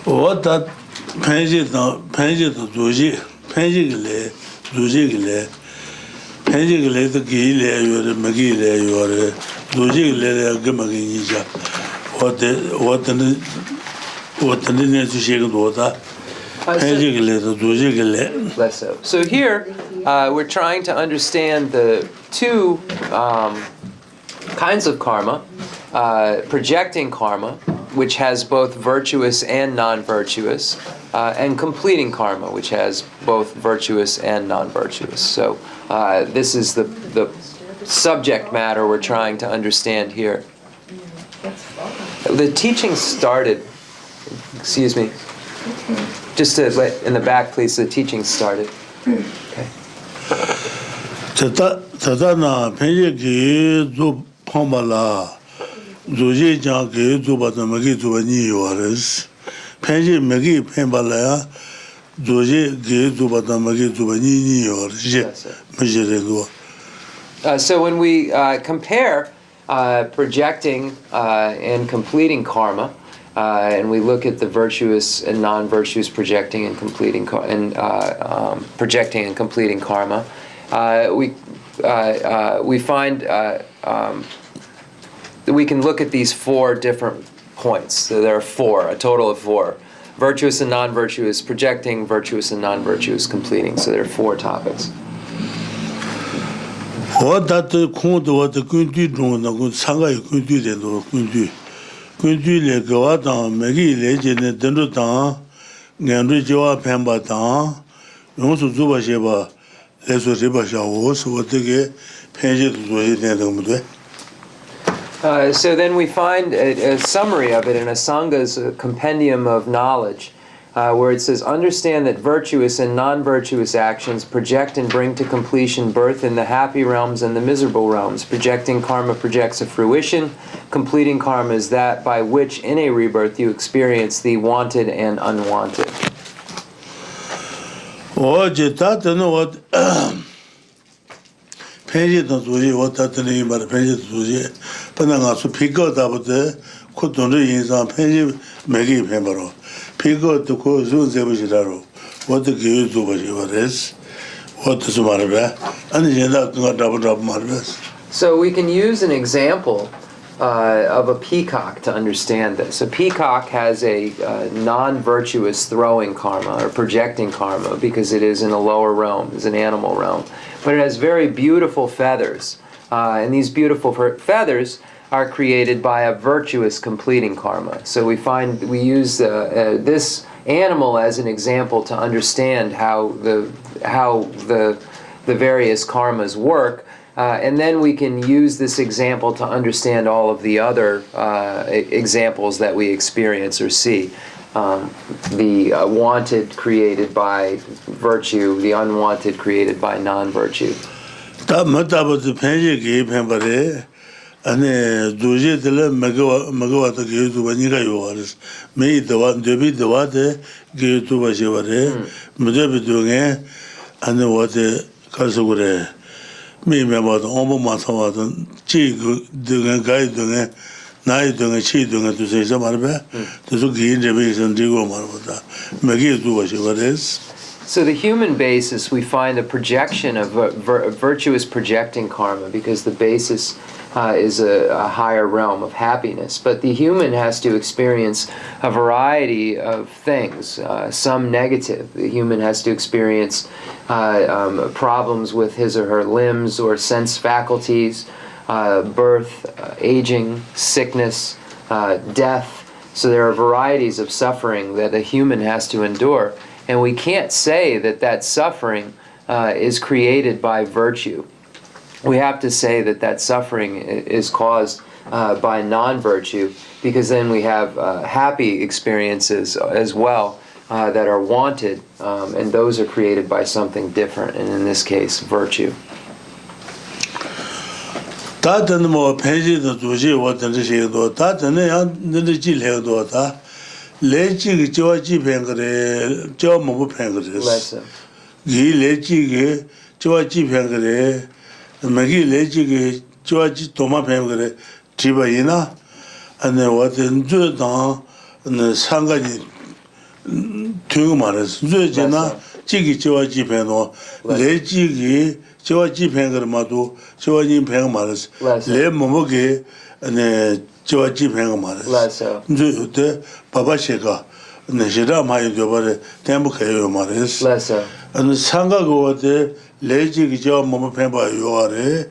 What that Penji to Duji, Penjigile, the Gile, you are Magile, you are Dujigile, Gamaginja. What the need to shake water? Less so. So here, we're trying to understand the two kinds of karma, projecting karma, which has both virtuous and non-virtuous, and completing karma, which has both virtuous and non-virtuous. So this is the subject matter we're trying to understand here. The teaching started, excuse me, just to let in the back, please, the teaching started. Okay. Tatana Penjiki to Pomala, Duji Janki to Batamaki to Ni Yoris, Penji Magi Pembala, Duji Gi to Batamaki to Ni Yoris, So when we compare projecting and completing karma, and we look at the virtuous and non-virtuous projecting and completing projecting and completing karma, we find that we can look at these four different points. So there are four, a total of four: virtuous and non-virtuous projecting, virtuous and non-virtuous completing. So there are four topics. What that the what the Kundu don't know, Sanga Kundu and Kundu. Kundu le Gawatan, Magi legend, Dendutan, Ganrijawa Pembatan, Yonsu Zuba Sheba, Leso Riba Shawos, what they get, Penji to So then we find a summary of it in a Sanga's compendium of knowledge, where it says, understand that virtuous and non-virtuous actions project and bring to completion birth in the happy realms and the miserable realms. Projecting karma projects a fruition. Completing karma is that by which in a rebirth you experience the wanted and unwanted. Oh, Jetta, what Penji to Zuji, what that name, but Penji to Zuji, Pananga, pick out about the Kutunri in some Penji Maggie Pembaro. Pick out to go Zun Zebujaro. What the give to what is? What is Marva? And you not double drop Marves. So we can use an example of a peacock to understand this. A peacock has a non-virtuous throwing karma or projecting karma because it is in a lower realm, is an animal realm. But it has very beautiful feathers. And these beautiful feathers are created by a virtuous completing karma. So we use this animal as an example to understand how the various karmas work. And then we can use this example to understand all of the other examples that we experience or see. The wanted created by virtue, the unwanted created by non-virtue. And Duji the Magawata gave to Vaniga Yoris, made the one to be the water, gave to Vashivare, Mudabi doing it, and the water Kasugure. Me about the Omo Matawatan, Chi doing a guy doing it, Nai doing a chi doing it to say some other, to Suki Javis and Digo Marvata, Magi to Vashivares. So the human basis, we find a projection of virtuous projecting karma because the basis is a higher realm of happiness. But the human has to experience a variety of things, some negative. The human has to experience problems with his or her limbs or sense faculties, birth, aging, sickness, death. So there are varieties of suffering that a human has to endure, and we can't say that that suffering is created by virtue. We have to say that that suffering is caused by non-virtue, because then we have happy experiences as well that are wanted, and those are created by something different, and in this case, virtue. 다른 뭐 폐지도 조지 어떤 것이도 다른 양들이 질해도 다 레지기 저지 뱅그래 저 뭐부 뱅그래 이 레지기 저지 뱅그래 매기 레지기 저지 도마 뱅그래 지바이나 안에 어떤 저다 상가지 되고 말해서 저제나 지기 저지 뱅도 레지기 저지 뱅그마도 저지 뱅 말해서 레 뭐게 네 저지 뱅 말해서 저때 바바셰가 네 제가 많이 줘버려 tembu케요 말해서 안 상가고데 레지기 저 뭐 뱅바 요아래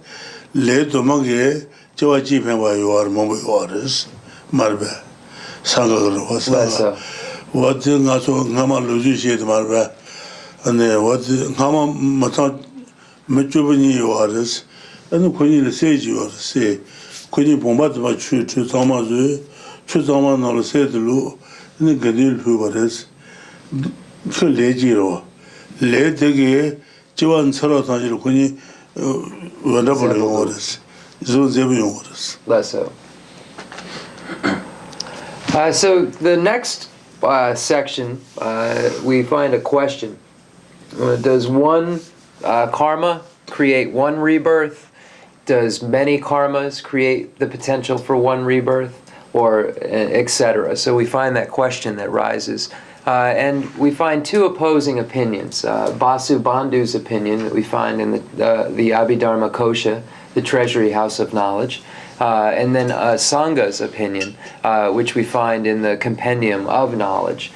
레 도망게 저지 뱅바 요아래 뭐 요아래스 말베 상가로 와서 어디 가서 나만 루지시에 말베 네 어디 나만 맞아 몇주분이 요아레스 아니 권위를 세지요 세 권위 bomba도 맞추 주상마주 주상마는 세들로 네 그들 부버레스 그 레지로 레되게 지원 서로 다지로 권위 원더블 요아레스 존재부 요아레스 So the next section we find a question. Does one karma create one rebirth? Does many karmas create the potential for one rebirth? Or etc. So we find that question that rises. And we find two opposing opinions. Basu Bandhu's opinion that we find in the Abhidharma Kosha, the Treasury House of Knowledge, and then Sangha's opinion, which we find in the Compendium of Knowledge.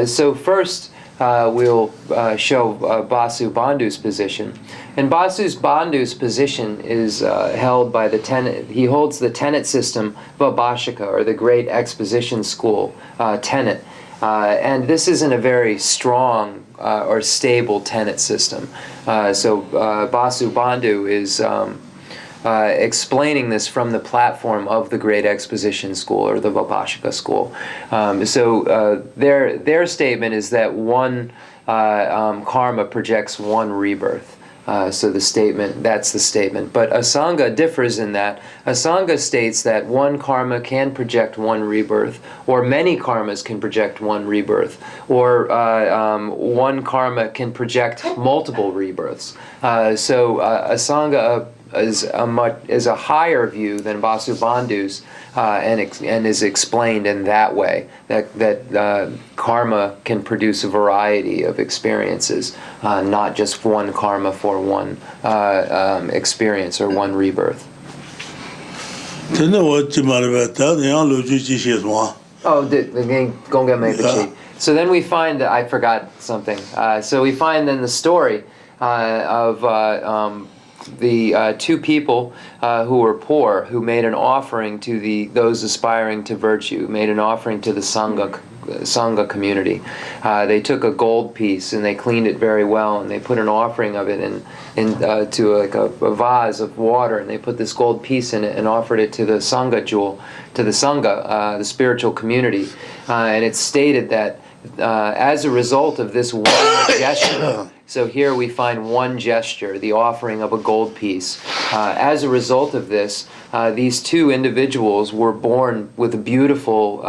So first, we'll show Basu Bandhu's position. And Bandhu's position is held by the tenet. He holds the tenet system Vabhashika, or the Great Exposition School tenet. And this isn't a very strong or stable tenet system. So Basu Bandhu is explaining this from the platform of the Great Exposition School, or the Vabhashika School. So their statement is that one karma projects one rebirth. So that's the statement. But Asanga differs in that. Asanga states that one karma can project one rebirth, or many karmas can project one rebirth, or one karma can project multiple rebirths. So Asanga is a higher view than Basu Bandhu's, and is explained in that way, that karma can produce a variety of experiences, not just one karma for one experience or one rebirth. So then we find that I forgot something. So we find then the story of the two people who were poor, who made an offering to those aspiring to virtue, made an offering to the Sangha community. They took a gold piece and they cleaned it very well, and they put an offering of it into like a vase of water, and they put this gold piece in it and offered it to the Sangha jewel, to the Sangha, the spiritual community. And it's stated that as a result of this one gesture, so here we find one gesture, the offering of a gold piece. As a result of this, these two individuals were born with a beautiful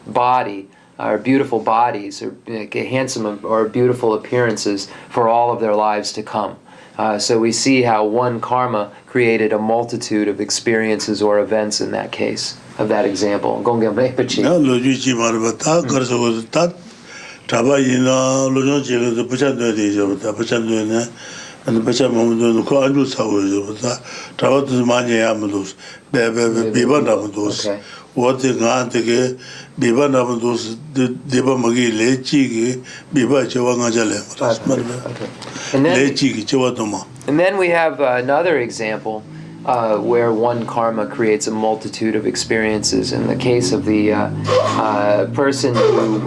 body, or beautiful bodies, or handsome or beautiful appearances for all of their lives to come. So we see how one karma created a multitude of experiences or events in that case, of that example. Tabayina, Lojan, the Pachado, the Pachadona, and the Pachamon, who are Sawas, Tawatus Mania Amadus, Biban Amadus, what the Gantake, Biban Amadus, the Debamagi, Lechigi, Biba Chavangajale, And then we have another example where one karma creates a multitude of experiences. In the case of the person who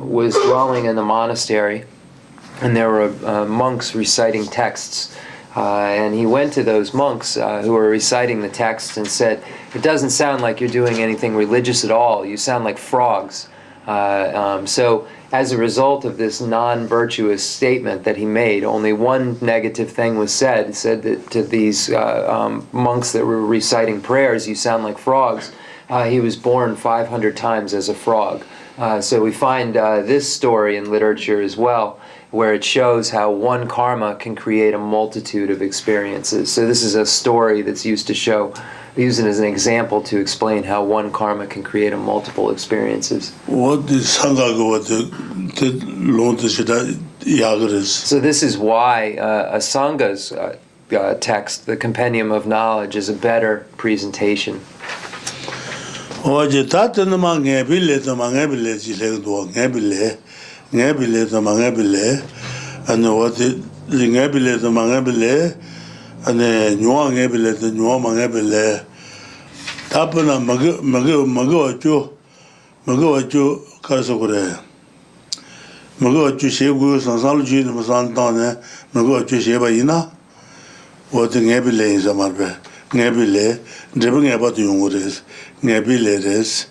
was dwelling in the monastery, and there were monks reciting texts, and he went to those monks who were reciting the texts and said, "It doesn't sound like you're doing anything religious at all. You sound like frogs." So as a result of this non-virtuous statement that he made, only one negative thing was said. He said that to these monks that were reciting prayers, "You sound like frogs." He was born 500 times as a frog. So we find this story in literature as well, where it shows how one karma can create a multitude of experiences. So this is a story that's used to show, use it as an example to explain how one karma can create a multiple experiences. What is Sangago the long Yagaris? So this is why a Sangha's text, the Compendium of Knowledge, is a better presentation. Oje tatana mangebile to mangebile jilegdo ngebile to mangebile and what lingebile to mangebile and nyuwa ngebile to nyuwa mangebile tapana magawacho kasokure magawacho shegu sansalu ji masantane magawacho sheba ina what ngebile zamarbe ngebile drebenge bat yungures ngebile res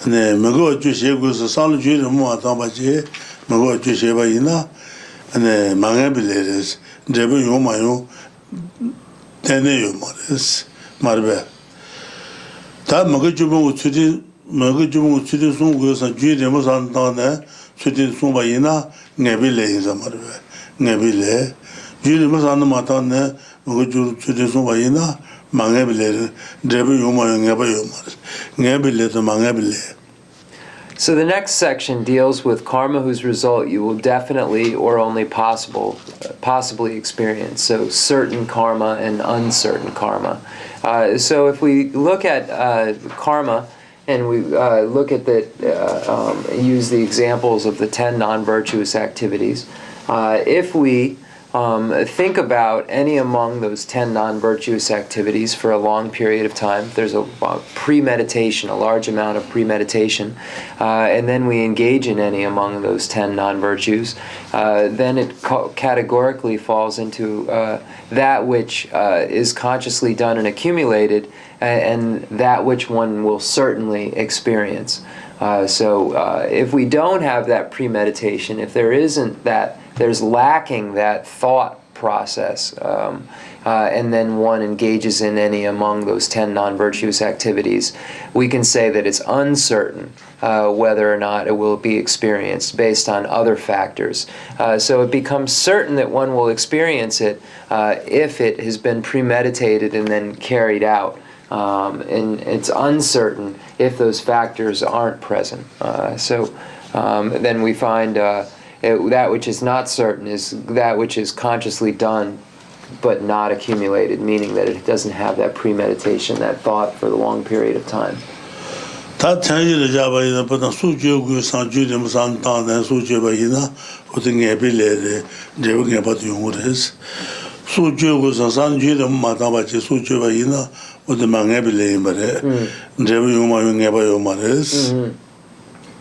ne magawacho shegu sansalu ji mo atabaje magawacho sheba ina ne mangebile res drebe yomayo teneyo mares marbe ta magajubu utsudi sungu sa jide mo santane suti sumba ina ngebile zamarbe ngebile jide mo san matane magajubu utsudi sumba ina mangebile drebe yomayo ngebayo mares ngebile to mangebile. So the next section deals with karma whose result you will definitely or only possibly experience. So certain karma and uncertain karma. So if we look at karma and we look at use the examples of the 10 non-virtuous activities, if we think about any among those 10 non-virtuous activities for a long period of time, there's a premeditation, a large amount of premeditation, and then we engage in any among those 10 non-virtues, then it categorically falls into that which is consciously done and accumulated, and that which one will certainly experience. So if we don't have that premeditation, if there isn't that, there's lacking that thought process, and then one engages in any among those 10 non-virtuous activities, we can say that it's uncertain whether or not it will be experienced based on other factors. So it becomes certain that one will experience it if it has been premeditated and then carried out. And it's uncertain if those factors aren't present. So then we find that which is not certain is that which is consciously done but not accumulated, meaning that it doesn't have that premeditation, that thought for the long period of time.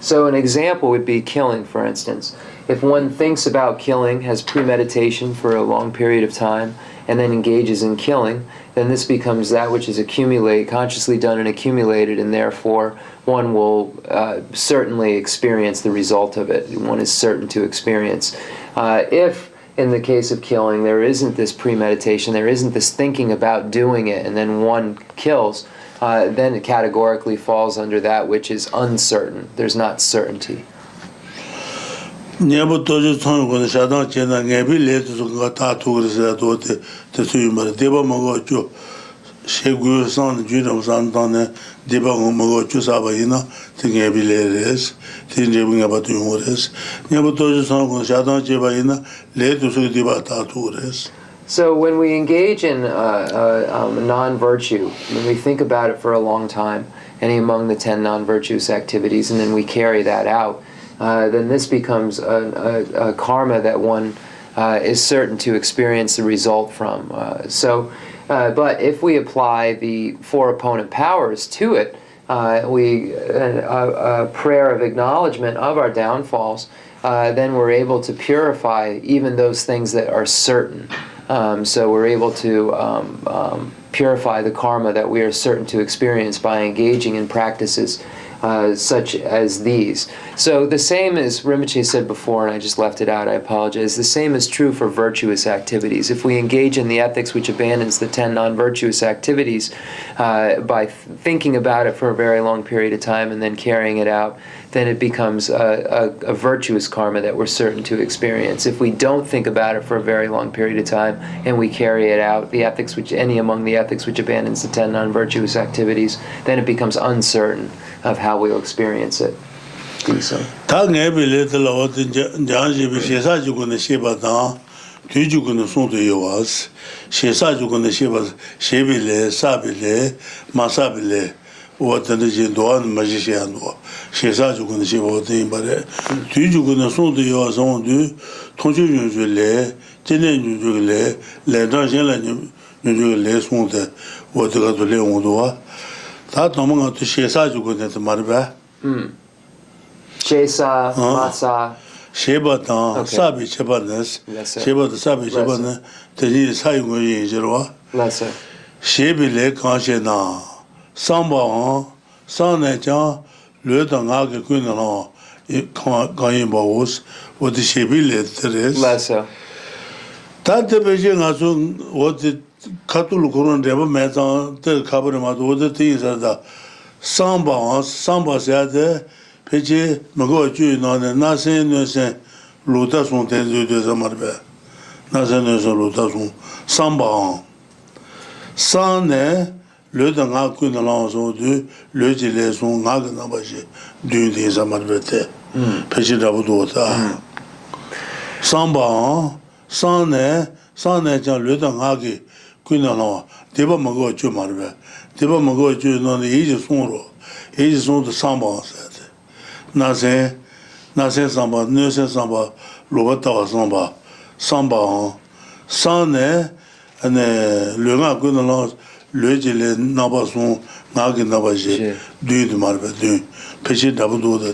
So an example would be killing, for instance. If one thinks about killing, has premeditation for a long period of time, and then engages in killing, then this becomes that which is consciously done and accumulated, and therefore one will certainly experience the result of it. One is certain to experience. If in the case of killing, there isn't this premeditation, there isn't this thinking about doing it, and then one kills, then it categorically falls under that which is uncertain. There's not certainty. So when we engage in non-virtue, when we think about it for a long time, any among the 10 non-virtuous activities, and then we carry that out, then this becomes a karma that one is certain to experience the result from. So But if we apply the four opponent powers to it, a prayer of acknowledgement of our downfalls, then we're able to purify even those things that are certain. So we're able to purify the karma that we are certain to experience by engaging in practices such as these. So the same as Rinpoche said before, and I just left it out, I apologize, the same is true for virtuous activities. If we engage in the ethics which abandons the 10 non-virtuous activities by thinking about it for a very long period of time and then carrying it out, then it becomes a virtuous karma that we're certain to experience. If we don't think about it for a very long period of time and we carry it out, the ethics which among the ethics which abandons the 10 non-virtuous activities, then it becomes uncertain of how we'll experience it. So. Shesa, Masa. Sheba dan, Sabi Chebanes, Sheba the Sabi Chebanes, the Sayo Jirwa, Shebile Kanshena, Samba, Saneja, Ludangaki Kunana, Kayimbaos, what the Shebile Teres. That the Beijing as what the Katulukuran never met on the Kabarama, all the things that the Samba said. Peche mago ju na na sen no sen lu ta son ten de zamar be na sen no sen lu ta son samba san ne le da nga ku na la so de le ji le son nga na ba ji du de zamar be te peche da bu do ta samba san ne ja le da nga ge ku na la de ba mago ju mar be de ba mago ju na yi ji son ro yi ji son de samba Nazen samba, Nusen samba, Lobatawa samba, samba, Sane, and le nga Gunalan, le Jile Nabason, Nagi Nabaje, du de Marbe, du, Pechi Dabudo de.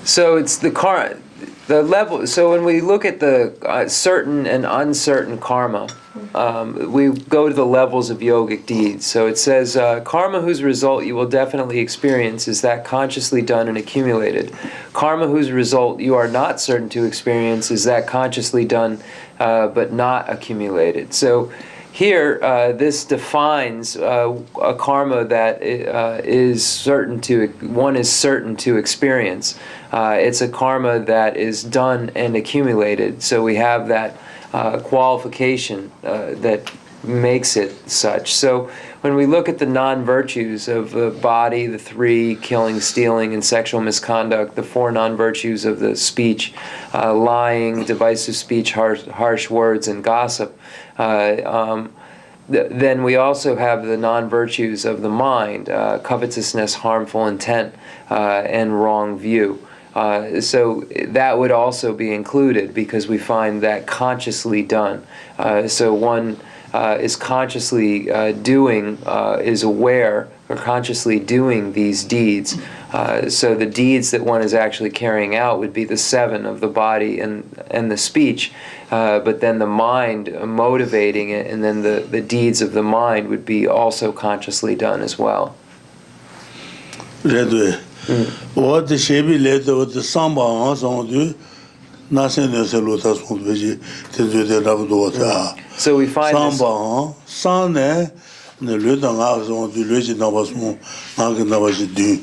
So it's the level. So when we look at the certain and uncertain karma, we go to the levels of yogic deeds. So it says, karma whose result you will definitely experience is that consciously done and accumulated. Karma whose result you are not certain to experience is that consciously done but not accumulated. So here, this defines a karma that is certain to experience. It's a karma that is done and accumulated. So we have that qualification that makes it such. So when we look at the non-virtues of the body, the 3, killing, stealing, and sexual misconduct, the 4 non-virtues of the speech, lying, divisive speech, harsh words, and gossip, then we also have the non-virtues of the mind, covetousness, harmful intent, and wrong view. So that would also be included because we find that consciously done. So one is consciously is aware or consciously doing these deeds. So the deeds that one is actually carrying out would be the 7 of the body and the speech, but then the mind motivating it, and then the deeds of the mind would be also consciously done as well. What the Shebi led with the Samba on du Nasen Salutas on Vigi to do the Rabdota. So we find Samba, Sane, the Ludang house on the Legend of Osmo, Naganavaji du,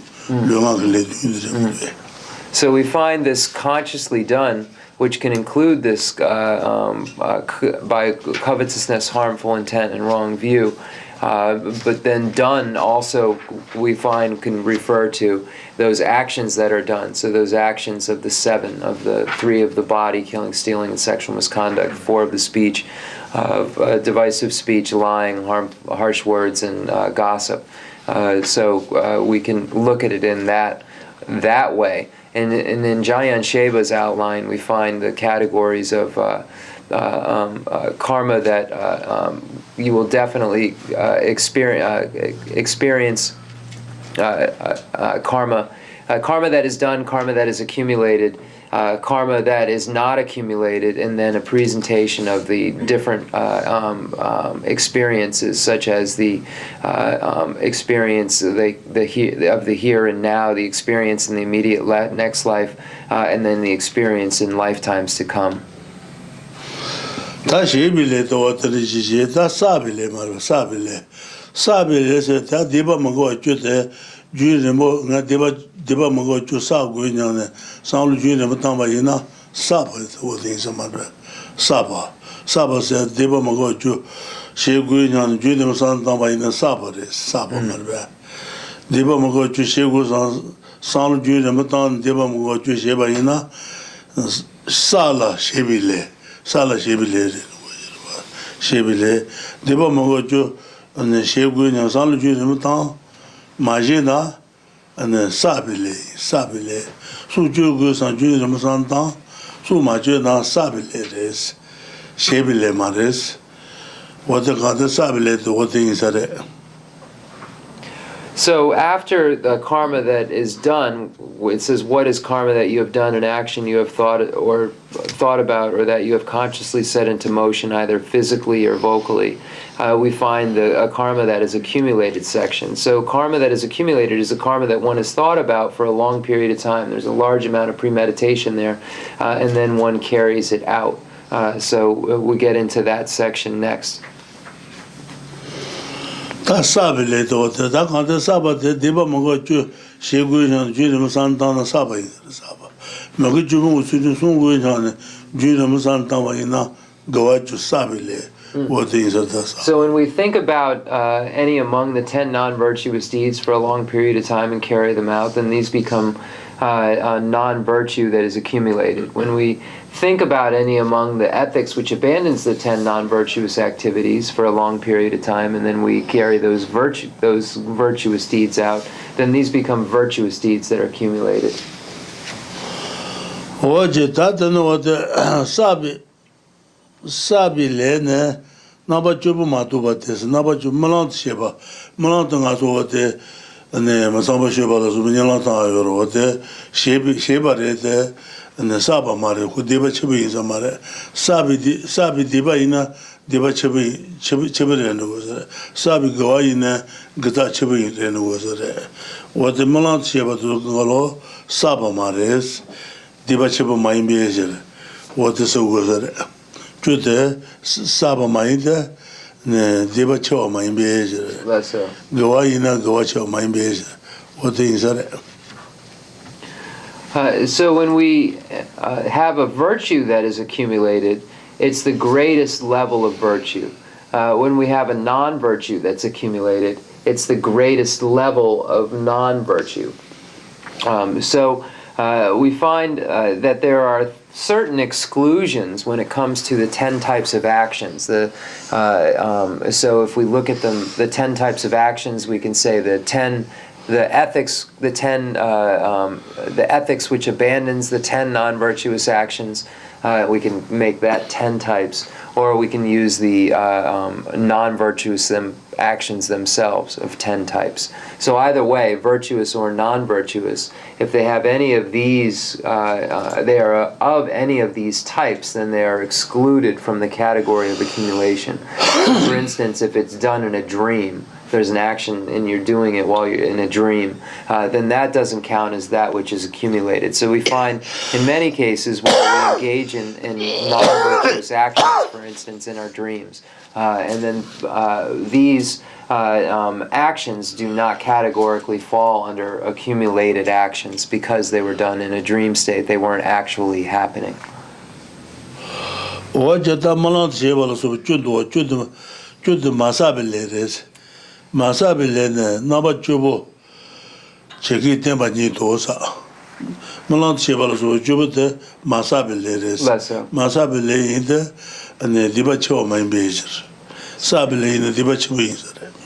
So we find this consciously done, which can include this by covetousness, harmful intent, and wrong view. But then done also we find can refer to those actions that are done. So those actions of the 7, of the 3 of the body, killing, stealing, and sexual misconduct, 4 of the speech, of divisive speech, lying, harsh words, and gossip. So we can look at it in that way. And in Jayan Sheba's outline, we find the categories of karma that you will definitely experience karma. Karma that is done, karma that is accumulated, karma that is not accumulated, and then a presentation of the different experiences, such as the experience of the here and now, the experience in the immediate next life, and then the experience in lifetimes to come. Deba Mago Chu Sa Guinan, San Junior Matamba Yina, Saba was in some other. Saba said Deba Mago Chu, She Guinan, Junior San Tamba in the Saba, Saba Marba. Deba Mago Chu, she was on San Junior Matan, Deba Mago Chu, Sheba Yina, Sala Shebile, Deba Mago Chu, and She Guinan, San Junior Matan, Majina. And Sabile, so Jugo San Junior Masanta, so Majena Sabile, Shebile Mares, what the God Sabile, what things are there. So after the karma that is done, it says, what is karma that you have done, an action you have thought about, or that you have consciously set into motion, either physically or vocally. We find a karma that is accumulated section. So karma that is accumulated is a karma that one has thought about for a long period of time. There's a large amount of premeditation there, and then one carries it out. So we get into that section next. Sabile, that can't Saba, the Deba Mogochu, she Guinan, Junior Santana Saba, Maguju, Sunguinan, Junior Santana Ina, Goachu Sabile. So when we think about any among the 10 non-virtuous deeds for a long period of time and carry them out, then these become a non-virtue that is accumulated. When we think about any among the ethics which abandons the 10 non-virtuous activities for a long period of time, and then we carry those virtuous deeds out, then these become virtuous deeds that are accumulated. Sabile, Nabajubu Matubatis, Nabaju Malant Sheba, Malantangasote, and the Masamba Sheba, Zubinalata, Sheba, and the Saba Mare, who Deba Chibi is a Mare, Sabi Dibaina, Deba Chibi was there, Sabi Gawaina, Gata Chibi was there. What the Malant Sheba to Galo, Saba Mares, Deba Chiba Maimbezer, what is a was there. Jute Saba Maida, Deba Cho Maimbezer. That's so. Gawaina, Gawacho Maimbezer. What things are there? So when we have a virtue that is accumulated, it's the greatest level of virtue. When we have a non-virtue that's accumulated, it's the greatest level of non-virtue. So we find that there are certain exclusions when it comes to the 10 types of actions. So if we look at them, the 10 types of actions, we can say the ethics which abandons the 10 non-virtuous actions, we can make that 10 types, or we can use the non-virtuous actions themselves of 10 types. So either way, virtuous or non-virtuous, if they have any of these, they are of any of these types, then they are excluded from the category of accumulation. So for instance, if it's done in a dream, there's an action and you're doing it while you're in a dream, then that doesn't count as that which is accumulated. So we find in many cases when we engage in non-virtuous actions, for instance, in our dreams, and then these actions do not categorically fall under accumulated actions because they were done in a dream state. They weren't actually happening. Masabile Nabajubo Cheki Tempani Dosa Malant Cheval Jubite Masabile Masabile in the and the Dibacho Main Bezer Sabile in the Dibacho.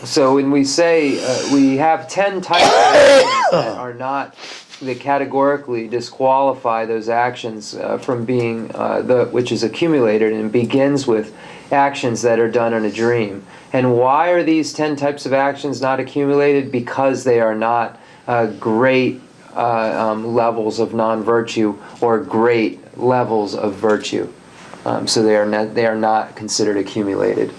So when we say we have 10 types of actions that are not that categorically disqualify those actions from being which is accumulated, and begins with actions that are done in a dream. And why are these 10 types of actions not accumulated? Because they are not great levels of non-virtue or great levels of virtue. So they are not considered accumulated.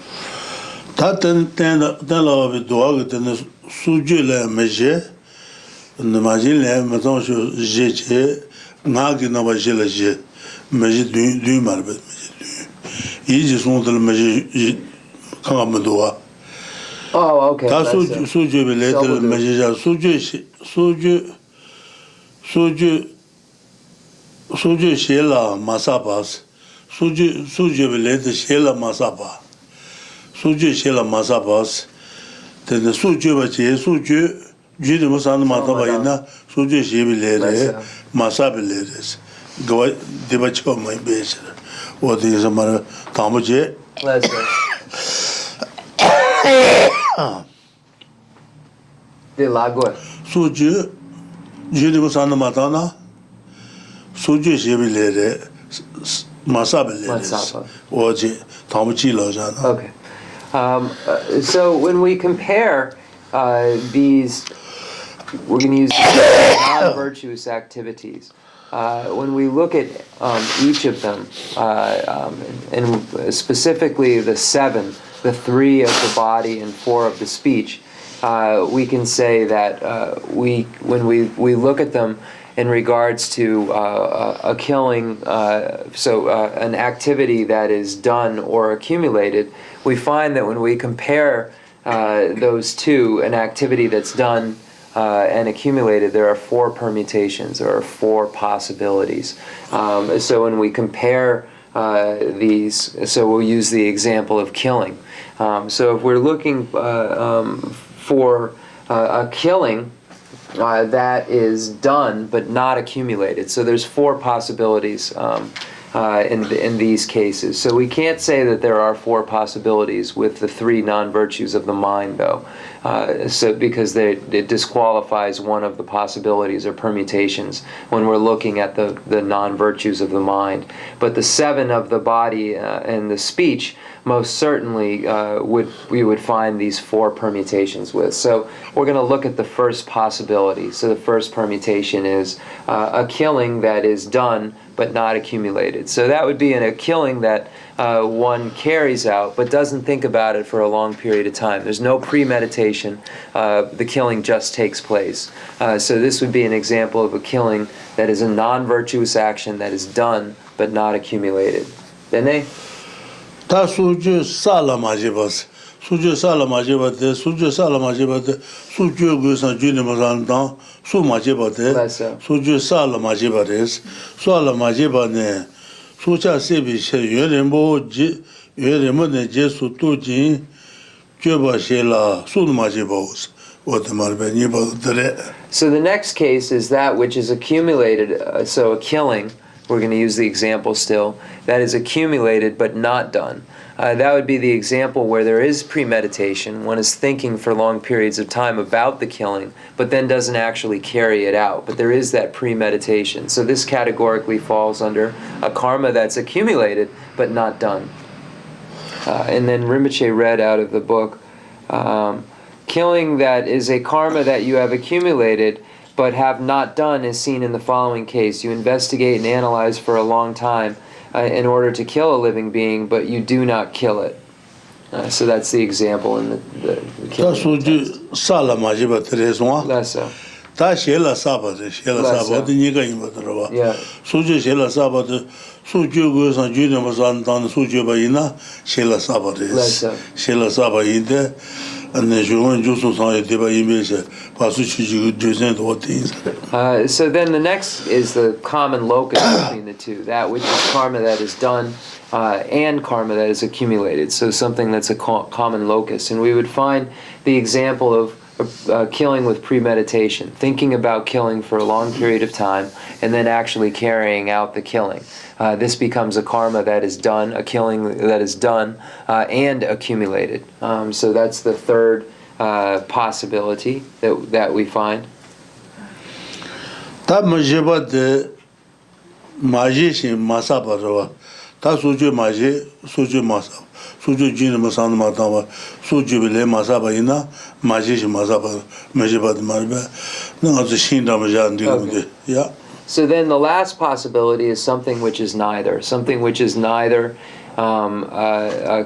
Oh, okay. Suju shela masabas. Suju belete shela masaba. Suju shela masabas. Then the suju bache suju jiri musan matabayina suju shebilere masabeleres. Go debacho my base. What is a mara tamuje? De lagoa. Suju jiri musan matana. Suju shebilere masabeleres. Oje tamuchi lojana. Okay. So when we compare these, we're going to use non-virtuous activities. When we look at each of them, and specifically the 7, the 3 of the body and 4 of the speech, we can say that when we look at them in regards to a killing, an activity that is done or accumulated, we find that when we compare those two, an activity that's done and accumulated, there are 4 permutations, there are 4 possibilities. So when we compare these, so we'll use the example of killing. So if we're looking for a killing that is done but not accumulated, so there's 4 possibilities in these cases. So we can't say that there are 4 possibilities with the 3 non-virtues of the mind, though, so because it disqualifies one of the possibilities or permutations when we're looking at the non-virtues of the mind. But the 7 of the body and the speech, most certainly we would find these 4 permutations with. So we're going to look at the first possibility. So the first permutation is a killing that is done but not accumulated. So that would be a killing that one carries out but doesn't think about it for a long period of time. There's no premeditation. The killing just takes place. So this would be an example of a killing that is a non-virtuous action that is done but not accumulated. Dene? Ta suju sala majibas. Suju sala majibate, suju sala majibate, suju gusan juni mazandan, su majibate, suju sala majibares, sala majibane, sucha sebi she yurenbo yuremone jesu tujin, juba shela, sun majibos. So the next case is that which is accumulated, so a killing. We're going to use the example still, that is accumulated but not done. That would be the example where there is premeditation. One is thinking for long periods of time about the killing, but then doesn't actually carry it out. But there is that premeditation. So this categorically falls under a karma that's accumulated but not done. And then Rinpoche read out of the book, killing that is a karma that you have accumulated but have not done is seen in the following case. You investigate and analyze for a long time in order to kill a living being, but you do not kill it. So that's the example in the killing. Less so. Ta shela sabate, shela sabate niga imbadrawa. Suju shela sabate, suju gusan juni mazan dan suju bayina shela sabate. Shela sabayinde. So then the next is the common locus between the two, that which is karma that is done and karma that is accumulated, so something that's a common locus. And we would find the example of killing with premeditation, thinking about killing for a long period of time and then actually carrying out the killing. This becomes a karma that is done, a killing that is done and accumulated. So that's the third possibility that we find. 다 마제바데 마제신 마사바르와 다 소주 마제 소주 마사 소주 진의 마사는 마타와 소주빌레 마사바이나 마제신 마사바 마제바드 마르바 나아서 신다마잔 디고데 야. So then the last possibility is something which is neither a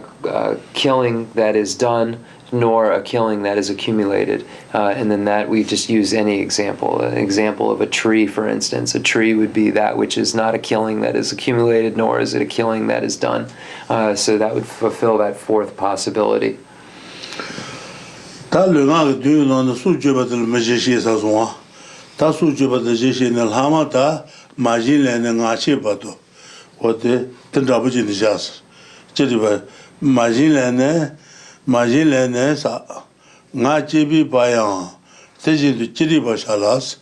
killing that is done nor a killing that is accumulated. And then that we just use any example. An example of a tree, for instance. A tree would be that which is not a killing that is accumulated, nor is it a killing that is done. So that would fulfill that fourth possibility. 다 수주바다 제시는 하마다 마진래는 아치바도 어때 든다버지는 자스 저리바 마진래네 사 나치비 바야 대지도 지리바샬라스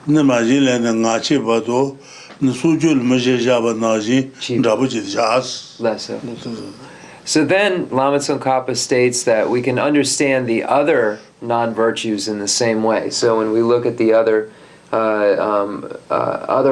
네 마진래는 아치바도 수주를 메제자바 나지 든다버지는 자스 So then Lama Tsongkhapa states that we can understand the other non-virtues in the same way. So when we look at the other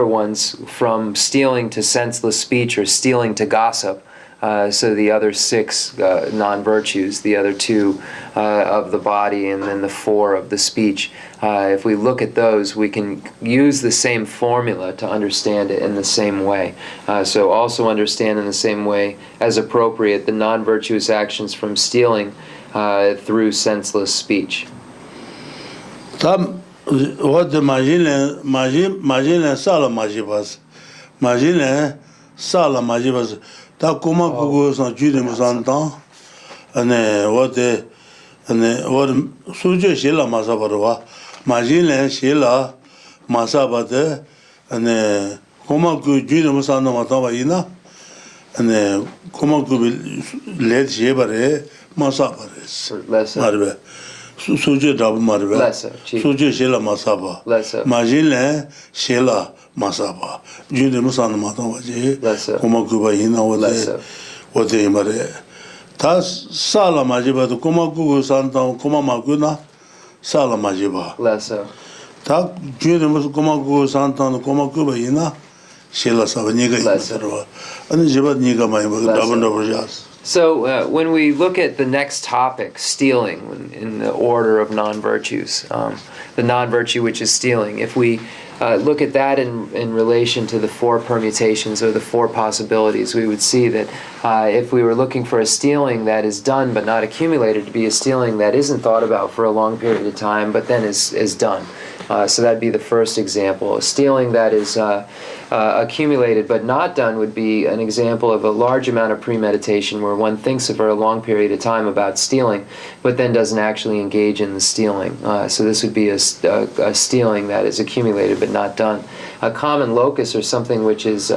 ones, from stealing to senseless speech or stealing to gossip, so the other 6 non-virtues, the other 2 of the body and then the 4 of the speech, if we look at those, we can use the same formula to understand it in the same way. So also understand in the same way as appropriate the non-virtuous actions from stealing through senseless speech. What the Majin Sala Majibas, Takuma Kugus and Judim Santan, and what Suja Shila Masabarwa, Majin Shila Masabate, and Komaku Judim Santa Matavaina, and Komaku led Shebare Masabares. Marbe. Suja Dab Marbe. Suja Shila Masaba. Majin Shila Masaba. Judim Santa Matavaji, Komakuba Hina, what they mare. Tas Sala Majiba, the Komaku Santa Komamakuna, Sala Majiba. Tak Judim Komaku Santa Komakuba Hina, Shila Savaniga, and Jibat Niga Dabanda. So when we look at the next topic, stealing, in the order of non-virtues, the non-virtue which is stealing, if we look at that in relation to the 4 permutations or the 4 possibilities, we would see that if we were looking for a stealing that is done but not accumulated, to be a stealing that isn't thought about for a long period of time but then is done. So that'd be the first example. A stealing that is accumulated but not done would be an example of a large amount of premeditation where one thinks for a long period of time about stealing but then doesn't actually engage in the stealing. So this would be a stealing that is accumulated but not done. A common locus, or something which is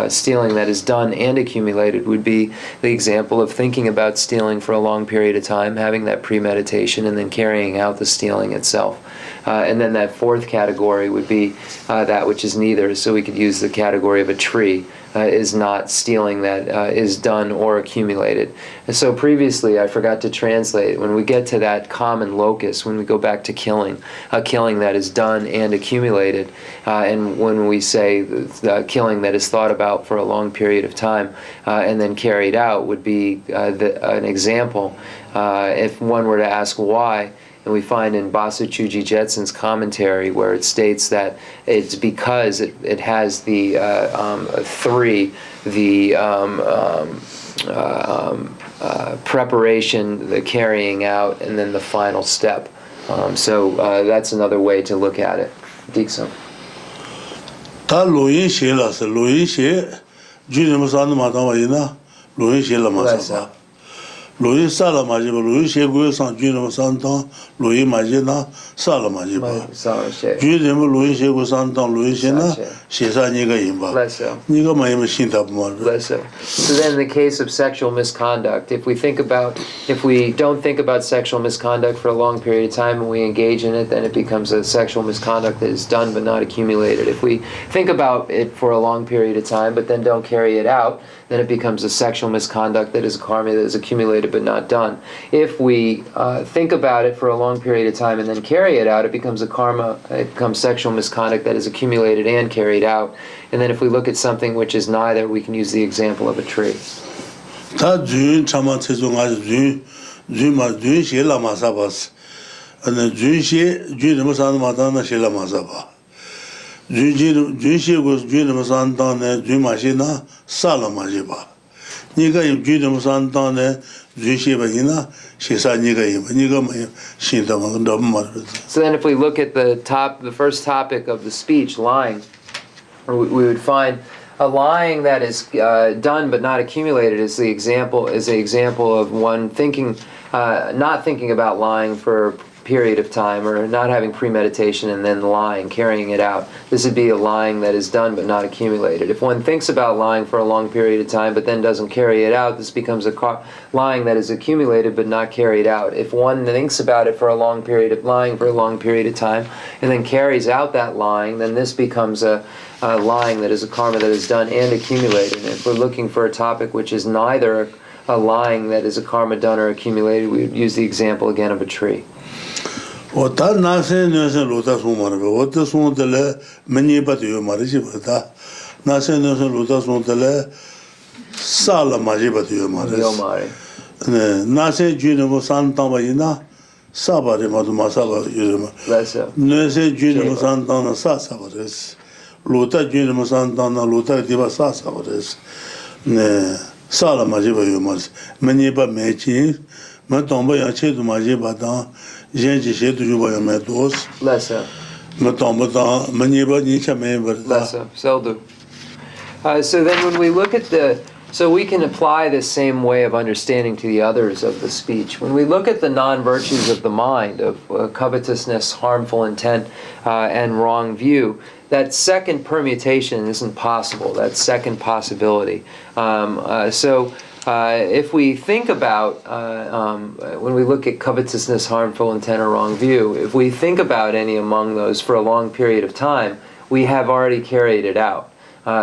stealing that is done and accumulated, would be the example of thinking about stealing for a long period of time, having that premeditation, and then carrying out the stealing itself. And then that 4th category would be that which is neither. So we could use the category of a tree is not stealing that is done or accumulated. And so previously I forgot to translate, when we get to that common locus, when we go back to killing, a killing that is done and accumulated, and when we say the killing that is thought about for a long period of time and then carried out would be an example. If one were to ask why, and we find in Basu Chuji Jetsun's commentary where it states that it's because it has the 3, the preparation, the carrying out, and then the final step. So that's another way to look at it. Dikso. Ta loyin she la se loyin she, Judim Santa Matavina, loyin she la Masaba. Loyin Sala Majiba, Loyin she goes on Judim Santa, Loyin Majina, Sala Majiba. Judim Loyin she goes on Loyin Shena, Shesa Niga Imba. Niga Mayim Shinta Mar. So then in the case of sexual misconduct, if we don't think about sexual misconduct for a long period of time and we engage in it, then it becomes a sexual misconduct that is done but not accumulated. If we think about it for a long period of time but then don't carry it out, then it becomes a sexual misconduct that is a karma that is accumulated accumulated but not done. If we think about it for a long period of time and then carry it out, it becomes a karma, it becomes sexual misconduct that is accumulated and carried out. And then if we look at something which is neither, we can use the example of a tree. 다 준 참아 체종 아주 준마 준시라 마사바스 ane junshi jun masan matana shela masaba junshi go jun masan tane jun mashina sala majiba niga jun masan tane junshi ba ina shesa niga ma shinda ma ndo ma. So then if we look at the first topic of the speech, lying, we would find a lying that is done but not accumulated is the example of one thinking, not thinking about lying for a period of time, or not having premeditation and then lying, carrying it out. This would be a lying that is done but not accumulated. If one thinks about lying for a long period of time but then doesn't carry it out, this becomes a lying that is accumulated but not carried out. If one thinks about it for a long period of lying for a long period of time and then carries out that lying, then this becomes a lying that is a karma that is done and accumulated. And if we're looking for a topic which is neither a lying that is a karma done or accumulated, we would use the example again of a tree. Ota nase nase lota sumara be ota sumdele meni batiyo marishi bata nase nase lota sumdele sala maji batiyo maris ne nase june mo santa bayina sabare madu masaba yurema nase june mo santa na sa sabares lota june mo santa na lota diba sa sabares ne sala maji bayo maris meni ba mechi ma tomba ya che du maji bata Lessa. Seldu. So then when we look at so we can apply the same way of understanding to the others of the speech. When we look at the non-virtues of the mind, of covetousness, harmful intent, and wrong view, that second permutation isn't possible, that second possibility. If we think about, when we look at covetousness, harmful intent, or wrong view, if we think about any among those for a long period of time, we have already carried it out.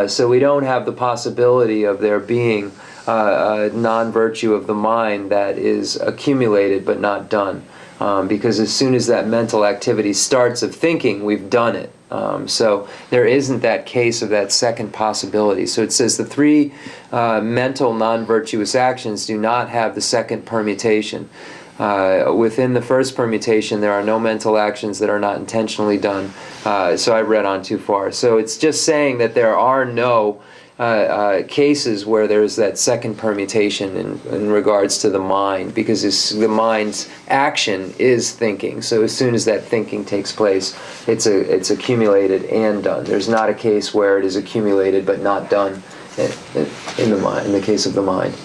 So we don't have the possibility of there being a non-virtue of the mind that is accumulated but not done. Because as soon as that mental activity starts of thinking, we've done it. So there isn't that case of that second possibility. So it says the three mental non-virtuous actions do not have the second permutation. Within the first permutation, there are no mental actions that are not intentionally done. So I read on too far. So it's just saying that there are no cases where there's that second permutation in regards to the mind, because the mind's action is thinking. So as soon as that thinking takes place, it's accumulated and done. There's not a case where it is accumulated but not done in the mind, in the case of the mind.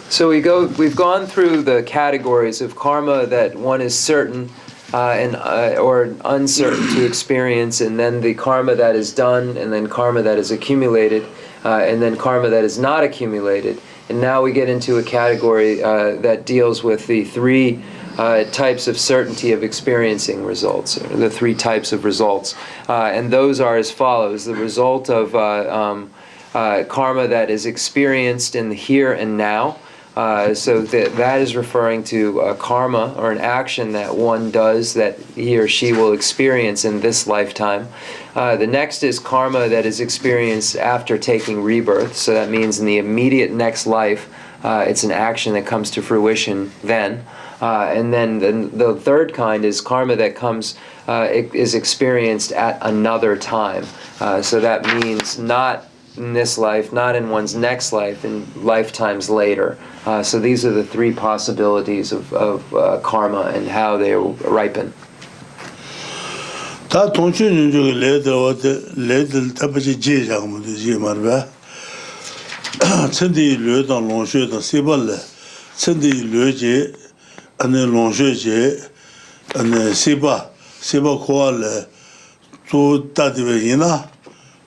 So we've gone through the categories of karma that one is certain or uncertain to experience, and then the karma that is done, and then karma that is accumulated, and then karma that is not accumulated. And now we get into a category that deals with the three types of certainty of experiencing results, or the three types of results. And those are as follows: the result of karma that is experienced in the here and now. So that is referring to karma, or an action that one does that he or she will experience in this lifetime. The next is karma that is experienced after taking rebirth. So that means in the immediate next life, it's an action that comes to fruition then. And then the third kind is karma that is experienced at another time. So that means not in this life, not in one's next life, in lifetimes later. So these are the three possibilities of karma and how they ripen. 다 동춘 중에 레들 답지 제장도 지 말봐 천디 류당 롱쉐의 세벌레 천디 류제 안에 롱쉐제 안에 세바 코알레 또 따디베이나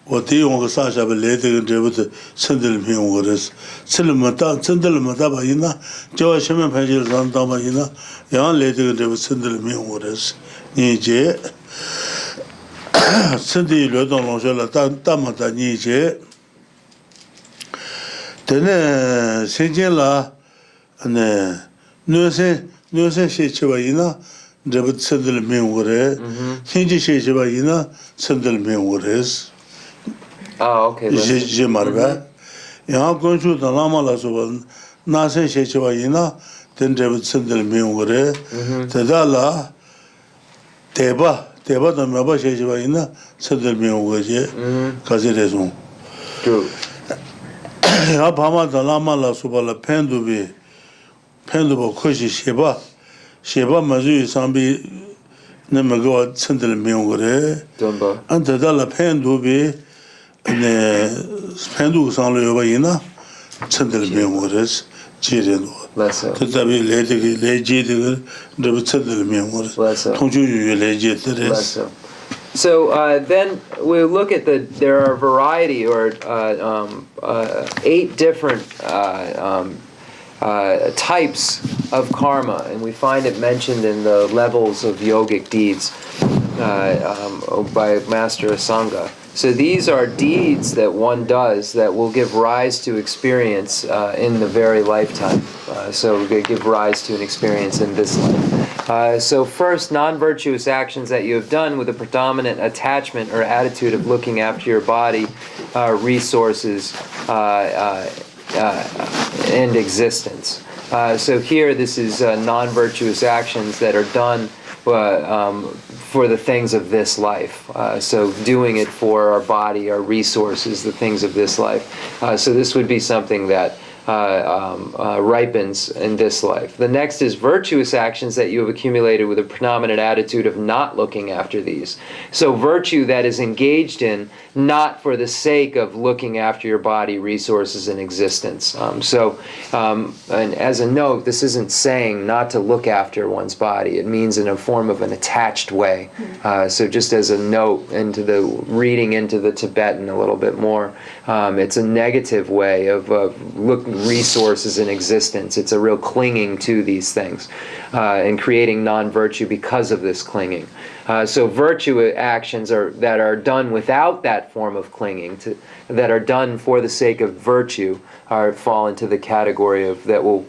어디용거 사샤베 레드가 되부터 천들 비용거스 슬름다 천들마다 바이나 저 시면 패질 산다마이나 양 레드가 되부터 천들 비용거스 이제 천디 류당 롱쉐라 담마다 이제 되네 생제라 네 뇌세 시치바이나 데부터 천들 비용거래 생제 시치바이나 천들 비용거스 okay. je marba ya gonchu da lama la so na se she che ba yina den de sendel mi ngore te da la teba da ma ba she che ba yina sendel mi ngore je ka je raison True. ya ba ma da lama la so ba la pendu bo ko shi sheba ma ju sambi ne ma go sendel mi ngore Dumba. an da la pendu bi 네 팬도 상로 요바이나 천들 명월스 지레노 맞아. 그다음에 레지드 르브 천들 명월스 통주유 레지드레스 맞아. So then we look at there are a variety or 8 different types of karma, and we find it mentioned in the levels of yogic deeds by Master Asanga. So these are deeds that one does that will give rise to experience in the very lifetime. So they give rise to an experience in this life. So first, non-virtuous actions that you have done with a predominant attachment or attitude of looking after your body, resources, and existence. So here, this is non-virtuous actions that are done for the things of this life. So doing it for our body, our resources, the things of this life. So this would be something that ripens in this life. The next is virtuous actions that you have accumulated with a predominant attitude of not looking after these. So virtue that is engaged in not for the sake of looking after your body, resources, and existence. And as a note, this isn't saying not to look after one's body. It means in a form of an attached way. So just as a note into the reading into the Tibetan a little bit more, it's a negative way of resources in existence. It's a real clinging to these things and creating non-virtue because of this clinging. So virtue actions that are done without that form of clinging, that are done for the sake of virtue, fall into the category of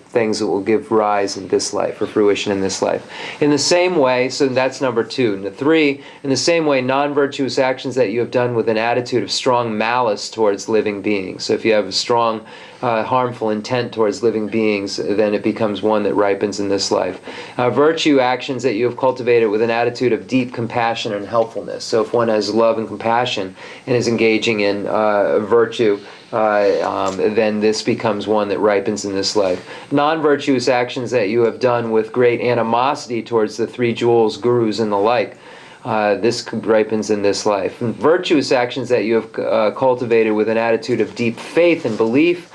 things that will give rise in this life or fruition in this life. In the same way, so that's number 2. And 3, in the same way, non-virtuous actions that you have done with an attitude of strong malice towards living beings. So if you have a strong harmful intent towards living beings, then it becomes one that ripens in this life. Virtue actions that you have cultivated with an attitude of deep compassion and helpfulness. So if one has love and compassion and is engaging in virtue, then this becomes one that ripens in this life. Non-virtuous actions that you have done with great animosity towards the 3 jewels, gurus, and the like. This ripens in this life. And virtuous actions that you have cultivated with an attitude of deep faith and belief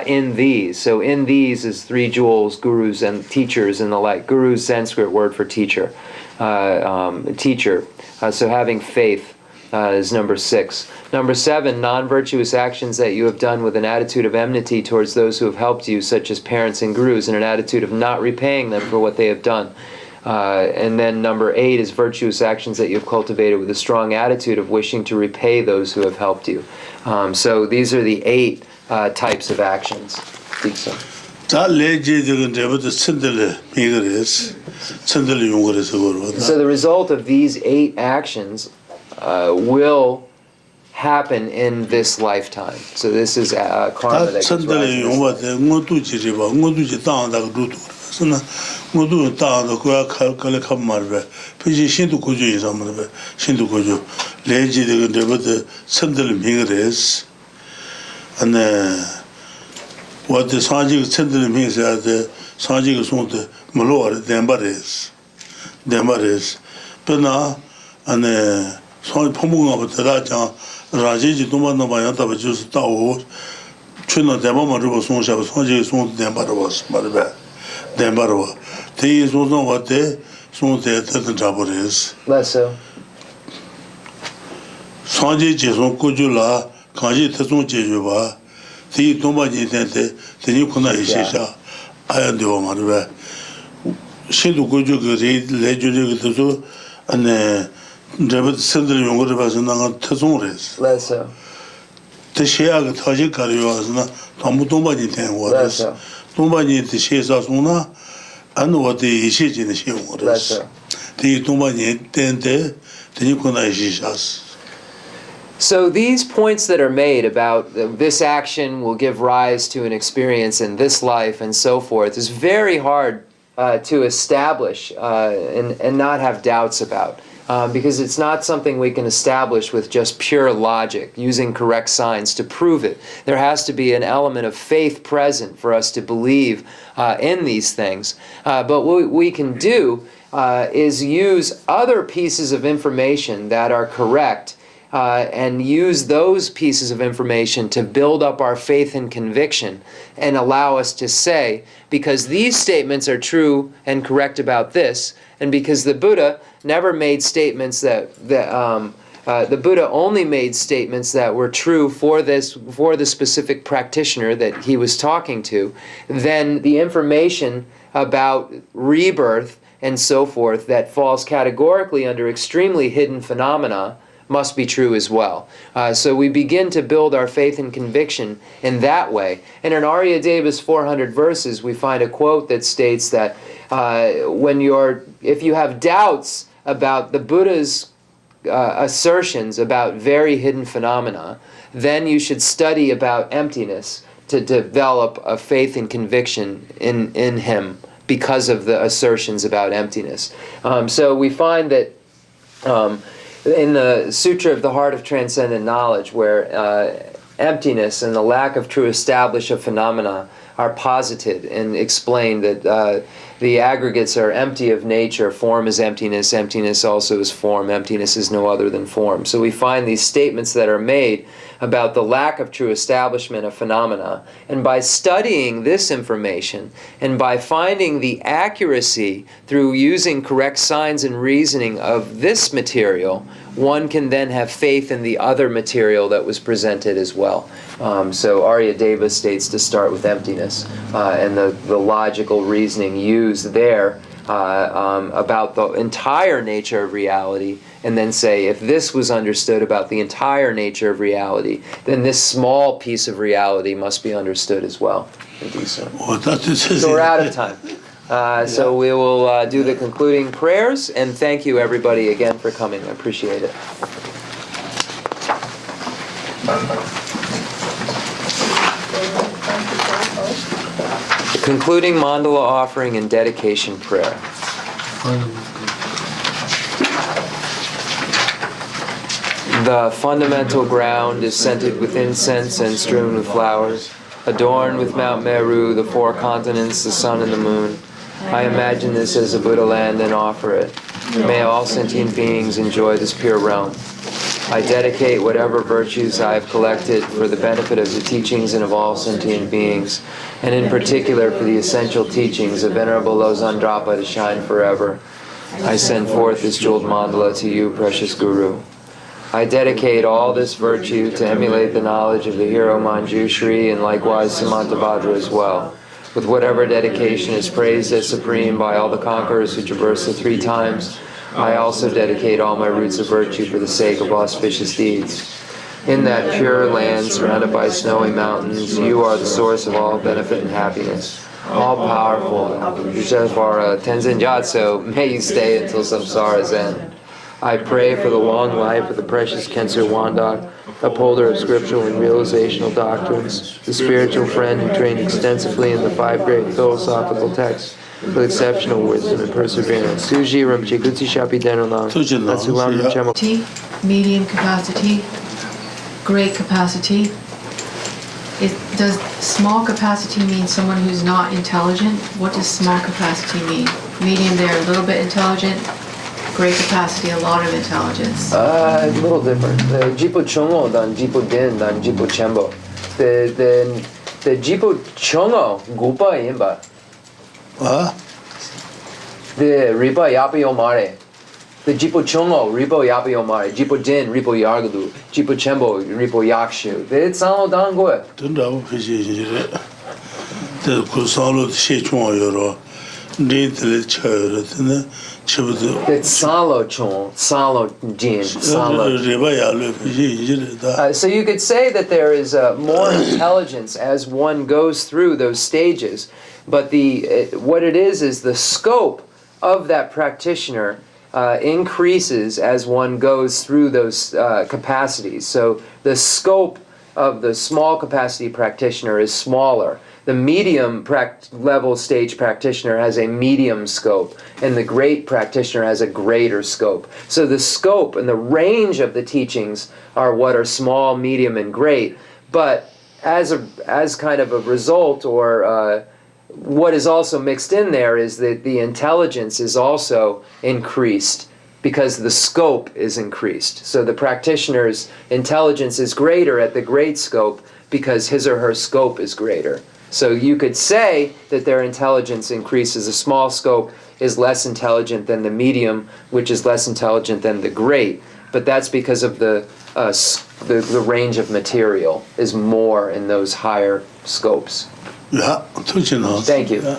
in these. So in these is 3 jewels, gurus, and teachers, and the like. Guru is Sanskrit word for teacher. Teacher. So having faith is number 6. Number 7, non-virtuous actions that you have done with an attitude of enmity towards those who have helped you, such as parents and gurus, and an attitude of not repaying them for what they have done. And then number 8 is virtuous actions that you've cultivated with a strong attitude of wishing to repay those who have helped you. So these are the 8 types of actions. So the result of these 8 actions will happen in this lifetime. So this is karma that gives rise. And what the Sanjik Central means that the Sanjik Sunt Malor, Dembares. But now, 안에 소 포문가 부터라자 라지지 도만노마야 다버주스 따오 춘노 대마마르고 송샤고 송지 송 대마르고 말베 대마르고 대이 송송 왔대 송대 뜻은 잡으레스 Lesso. 송지 지송 꾸줄라 강지 특송 제주바 대이 도마지 된데 대니 코나 이시샤 아야디오 말베 신도 꾸주그 레주르그 뜻도 안에 저번 선들 용어를 봐서 나가 특송을 했어. Lesso. 대시야가 터질 거리와서나 너무 동반이 된 거라서 동반이 대시에서 송나 안 어디 이시지는 쉬운 거라서 대 동반이 된데 되니까 이시샤스. So these points that are made about this action will give rise to an experience in this life and so forth is very hard to establish and not have doubts about. Because it's not something we can establish with just pure logic, using correct signs to prove it. There has to be an element of faith present for us to believe in these things. But what we can do is use other pieces of information that are correct and use those pieces of information to build up our faith and conviction and allow us to say, because these statements are true and correct about this, and because the Buddha never made statements that the Buddha only made statements that were true for the specific practitioner that he was talking to, then the information about rebirth and so forth that falls categorically under extremely hidden phenomena must be true as well. So we begin to build our faith and conviction in that way. And in Aryadeva's 400 verses, we find a quote that states that if you have doubts about the Buddha's assertions about very hidden phenomena, then you should study about emptiness to develop a faith and conviction in him because of the assertions about emptiness. So we find that in the Sutra of the Heart of Transcendent Knowledge, where emptiness and the lack of true establishment of phenomena are posited and explained that the aggregates are empty of nature. Form is emptiness. Emptiness also is form. Emptiness is no other than form. So we find these statements that are made about the lack of true establishment of phenomena. And by studying this information and by finding the accuracy through using correct signs and reasoning of this material, one can then have faith in the other material that was presented as well. So Aryadeva states to start with emptiness, and the logical reasoning used there about the entire nature of reality, and then say, if this was understood about the entire nature of reality, then this small piece of reality must be understood as well. So we're out of time. So we will do the concluding prayers, and thank you everybody again for coming. I appreciate it. The concluding mandala offering and dedication prayer. The fundamental ground is scented with incense and strewn with flowers, adorned with Mount Meru, the four continents, the sun and the moon. I imagine this as a Buddha land and offer it. May all sentient beings enjoy this pure realm. I dedicate whatever virtues I have collected for the benefit of the teachings and of all sentient beings, and in particular for the essential teachings of Venerable Losang Drapa to shine forever. I send forth this jeweled mandala to you, precious Guru. I dedicate all this virtue to emulate the knowledge of the hero Manjushri and likewise Samantabhadra as well. With whatever dedication is praised as supreme by all the conquerors who traverse the 3 times, I also dedicate all my roots of virtue for the sake of auspicious deeds. In that pure land surrounded by snowy mountains, you are the source of all benefit and happiness. All-powerful, Vishesvara Tenzin Gyatso, may you stay until samsara's end. I pray for the long life of the precious Khensur Wandak, upholder of scriptural and realizational doctrines, the spiritual friend who trained extensively in the 5 great philosophical texts with exceptional wisdom and perseverance. Suji Rinpoche Gutsi Shapi Denonang, Natsu Lamrim Chenmo. Medium capacity, great capacity. Does small capacity mean someone who's not intelligent? What does small capacity mean? Medium, they're a little bit intelligent. great capacity, a lot of intelligence. A little different. The Jipo Chongo dan Jipo Din dan Jipo Chenmo. The Jipo Chongo gupa yinba. Ah, The Ripa Yapi Omare. The Jipo Chongo Ripo Yapi Omare. Jipo Din Ripo Yargadu. Jipo Chenmo Ripo Yakshu. The Tsalo dan goe. tunda bu piji jire. De ku salo she chong yoro. Ni tele chayoro tene chibudu. The Tsalo Chong, Salo Din, Salo. Reba ya lo piji jire da. So you could say that there is more intelligence as one goes through those stages, but what it is the scope of that practitioner increases as one goes through those capacities. So the scope of the small capacity practitioner is smaller. The medium level stage practitioner has a medium scope, and the great practitioner has a greater scope. So the scope and the range of the teachings are what are small, medium, and great. But as kind of a result, or what is also mixed in there, is that the intelligence is also increased because the scope is increased. So the practitioner's intelligence is greater at the great scope because his or her scope is greater. So you could say that their intelligence increases. A small scope is less intelligent than the medium, which is less intelligent than the great. But that's because of the range of material is more in those higher scopes. Ya, tuchina. Thank you. Ya.